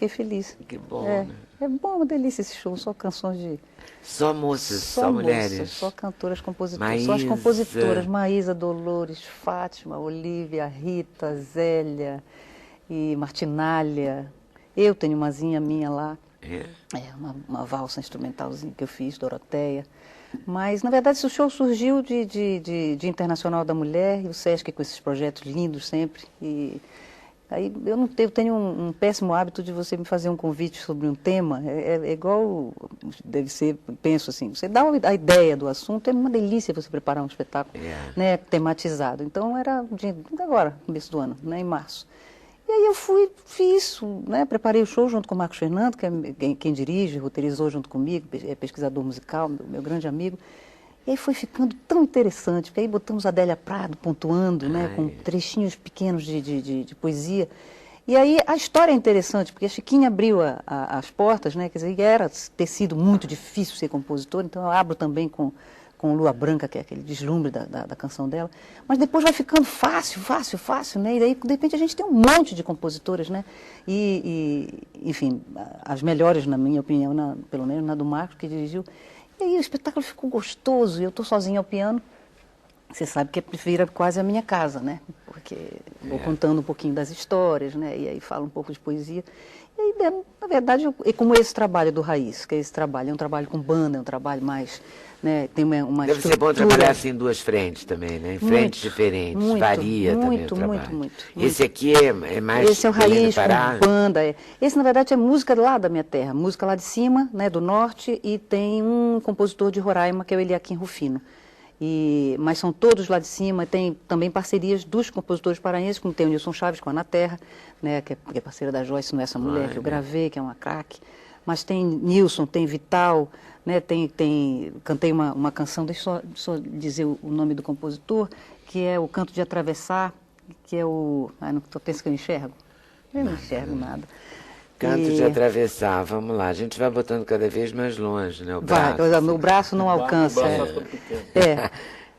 feliz. Que bom, né? É bom, uma delícia esse show, só canções de... Só moças, só mulheres. Só cantoras, compositoras. Maísa. Só as compositoras. Maísa, Dolores, Fátima, Olívia, Rita, Zélia e Martinália. Eu tenho umazinha minha lá. Uma valsa instrumentalzinha que eu fiz, Doroteia. Mas, na verdade, esse show surgiu de Internacional da Mulher e o Sesc com esses projetos lindos sempre. E aí eu tenho um péssimo hábito de você me fazer um convite sobre um tema. É igual, deve ser, penso assim, você dá a ideia do assunto, é uma delícia você preparar um espetáculo né, tematizado. Então era agora, começo do ano, né, em março. E aí eu fiz, né, preparei o show junto com o Marcos Fernando, que é quem dirige, roteirizou junto comigo, é pesquisador musical, meu grande amigo. E aí foi ficando tão interessante, porque aí botamos a Adélia Prado pontuando, né, com trechinhos pequenos de poesia. E aí a história é interessante, porque a Chiquinha abriu as portas, né, quer dizer, era ter sido muito difícil ser compositor, então eu abro também com Lua Branca, que é aquele deslumbre da canção dela. Mas depois vai ficando fácil, né, e daí de repente a gente tem um monte de compositoras, né, enfim, as melhores na minha opinião, pelo menos na do Marcos, que dirigiu. E aí o espetáculo ficou gostoso, e eu estou sozinha ao piano. Você sabe que vira quase a minha casa, né? Porque vou contando um pouquinho das histórias, né? E aí falo um pouco de poesia. E aí, na verdade, como esse trabalho do Raiz, que esse trabalho é um trabalho com banda, é um trabalho mais... Né, tem uma Deve ser bom trabalhar assim em duas frentes também, né? Em frentes diferentes, varia também o trabalho. Muito. Esse aqui é mais... Esse é o Raiz com banda. Esse, na verdade, é música lá da minha terra, música lá de cima, né, do norte, e tem um compositor de Roraima, que é o Eliakim Rufino. Mas são todos lá de cima, tem também parcerias dos compositores paraenses, como tem o Nilson Chaves com a Na Terra, né, que é parceira da Joyce, Não é Essa Mulher, que eu gravei, que é uma craque. Mas tem Nilson, tem Vital, né, cantei uma canção, deixa eu só dizer o nome do compositor, que é o Canto de Atravessar, que é o... não penso que eu enxergo? Eu não enxergo nada. Canto de Atravessar, vamos lá, a gente vai botando cada vez mais longe, né, o braço. Meu braço não alcança.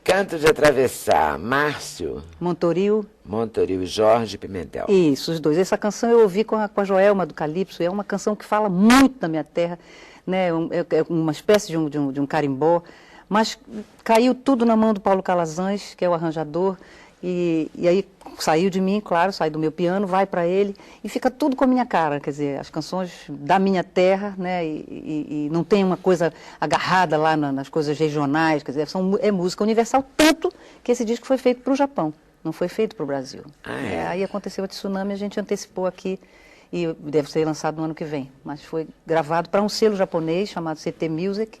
Canto de Atravessar, Márcio Montoril e Jorge Pimentel. Isso, os dois. Essa canção eu ouvi com a Joelma do Calypso, é uma canção que fala muito da minha terra, né? É uma espécie de um carimbó, mas caiu tudo na mão do Paulo Calazans, que é o arranjador, e aí saiu de mim, claro, sai do meu piano, vai para ele, e fica tudo com a minha cara, quer dizer, as canções da minha terra, né, e não tem uma coisa agarrada lá nas coisas regionais, quer dizer, é música universal, tanto que esse disco foi feito para o Japão, não foi feito para o Brasil. Aí aconteceu a tsunami, a gente antecipou aqui, e deve ser lançado no ano que vem, mas foi gravado para um selo japonês chamado CT Music,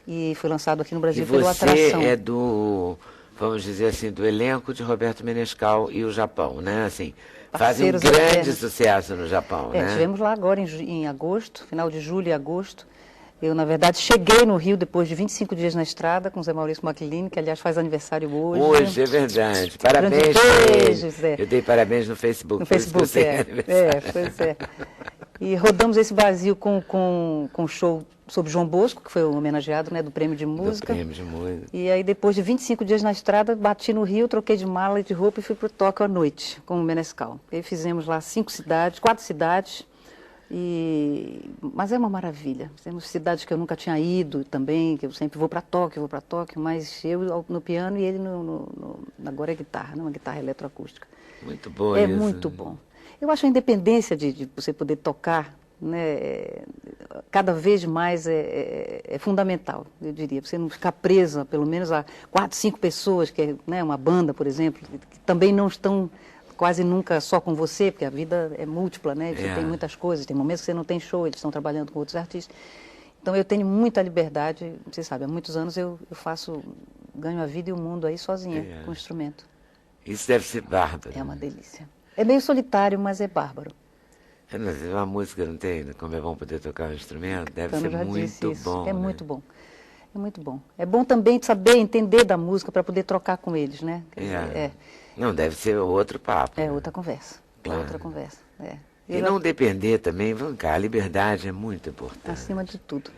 e foi lançado aqui no Brasil pelo Atração. E você é do vamos dizer assim, do elenco de Roberto Menescal e o Japão, né? Assim, fazem um grande eternos. Sucesso no Japão, né? Estivemos lá agora em agosto, final de julho e agosto. Eu, na verdade, cheguei no Rio depois de 25 dias na estrada com o Zé Maurício Maclini, que, aliás, faz aniversário hoje. Hoje, é verdade. Parabéns para ele. Zé. Eu dei parabéns no Facebook. No Facebook, pois é. E rodamos esse Brasil com show sobre João Bosco, que foi homenageado, né, do Prêmio de Música. Do Prêmio de Música. E aí, depois de 25 dias na estrada, bati no Rio, troquei de mala e de roupa e fui para o Tóquio à noite, com o Menescal. E aí fizemos lá 4 cidades. Mas é uma maravilha. Temos cidades que eu nunca tinha ido também, que eu sempre vou para Tóquio, mas eu no piano e ele agora é guitarra, uma guitarra eletroacústica. Muito bom isso. É muito bom. Eu acho a independência de você poder tocar, né, cada vez mais é fundamental, eu diria. Você não ficar presa, pelo menos, a 4, 5 pessoas, que é, né, uma banda, por exemplo, que também não estão quase nunca só com você, porque a vida é múltipla, né? Você tem muitas coisas, tem momentos que você não tem show, eles estão trabalhando com outros artistas. Então eu tenho muita liberdade, você sabe, há muitos anos eu ganho a vida e o mundo aí sozinha, com o instrumento. Isso deve ser bárbaro. É uma delícia. É meio solitário, mas é bárbaro. Uma música não tem, como é bom poder tocar um instrumento, deve ser muito bom. É muito bom. É muito bom. É bom também saber entender da música para poder trocar com eles, né? Não, deve ser outro papo. É outra conversa. Claro. Outra conversa. E não depender também, vamos cá, a liberdade é muito importante. Acima de tudo.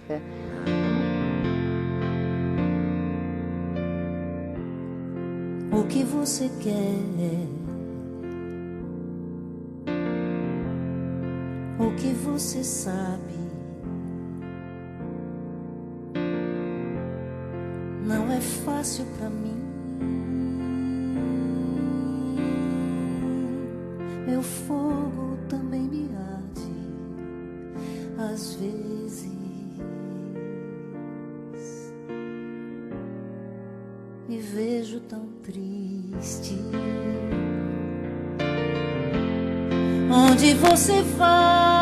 O que você quer? O que você sabe? Não é fácil pra mim. Meu fogo também me arde às vezes. Me vejo tão triste. Onde você vai?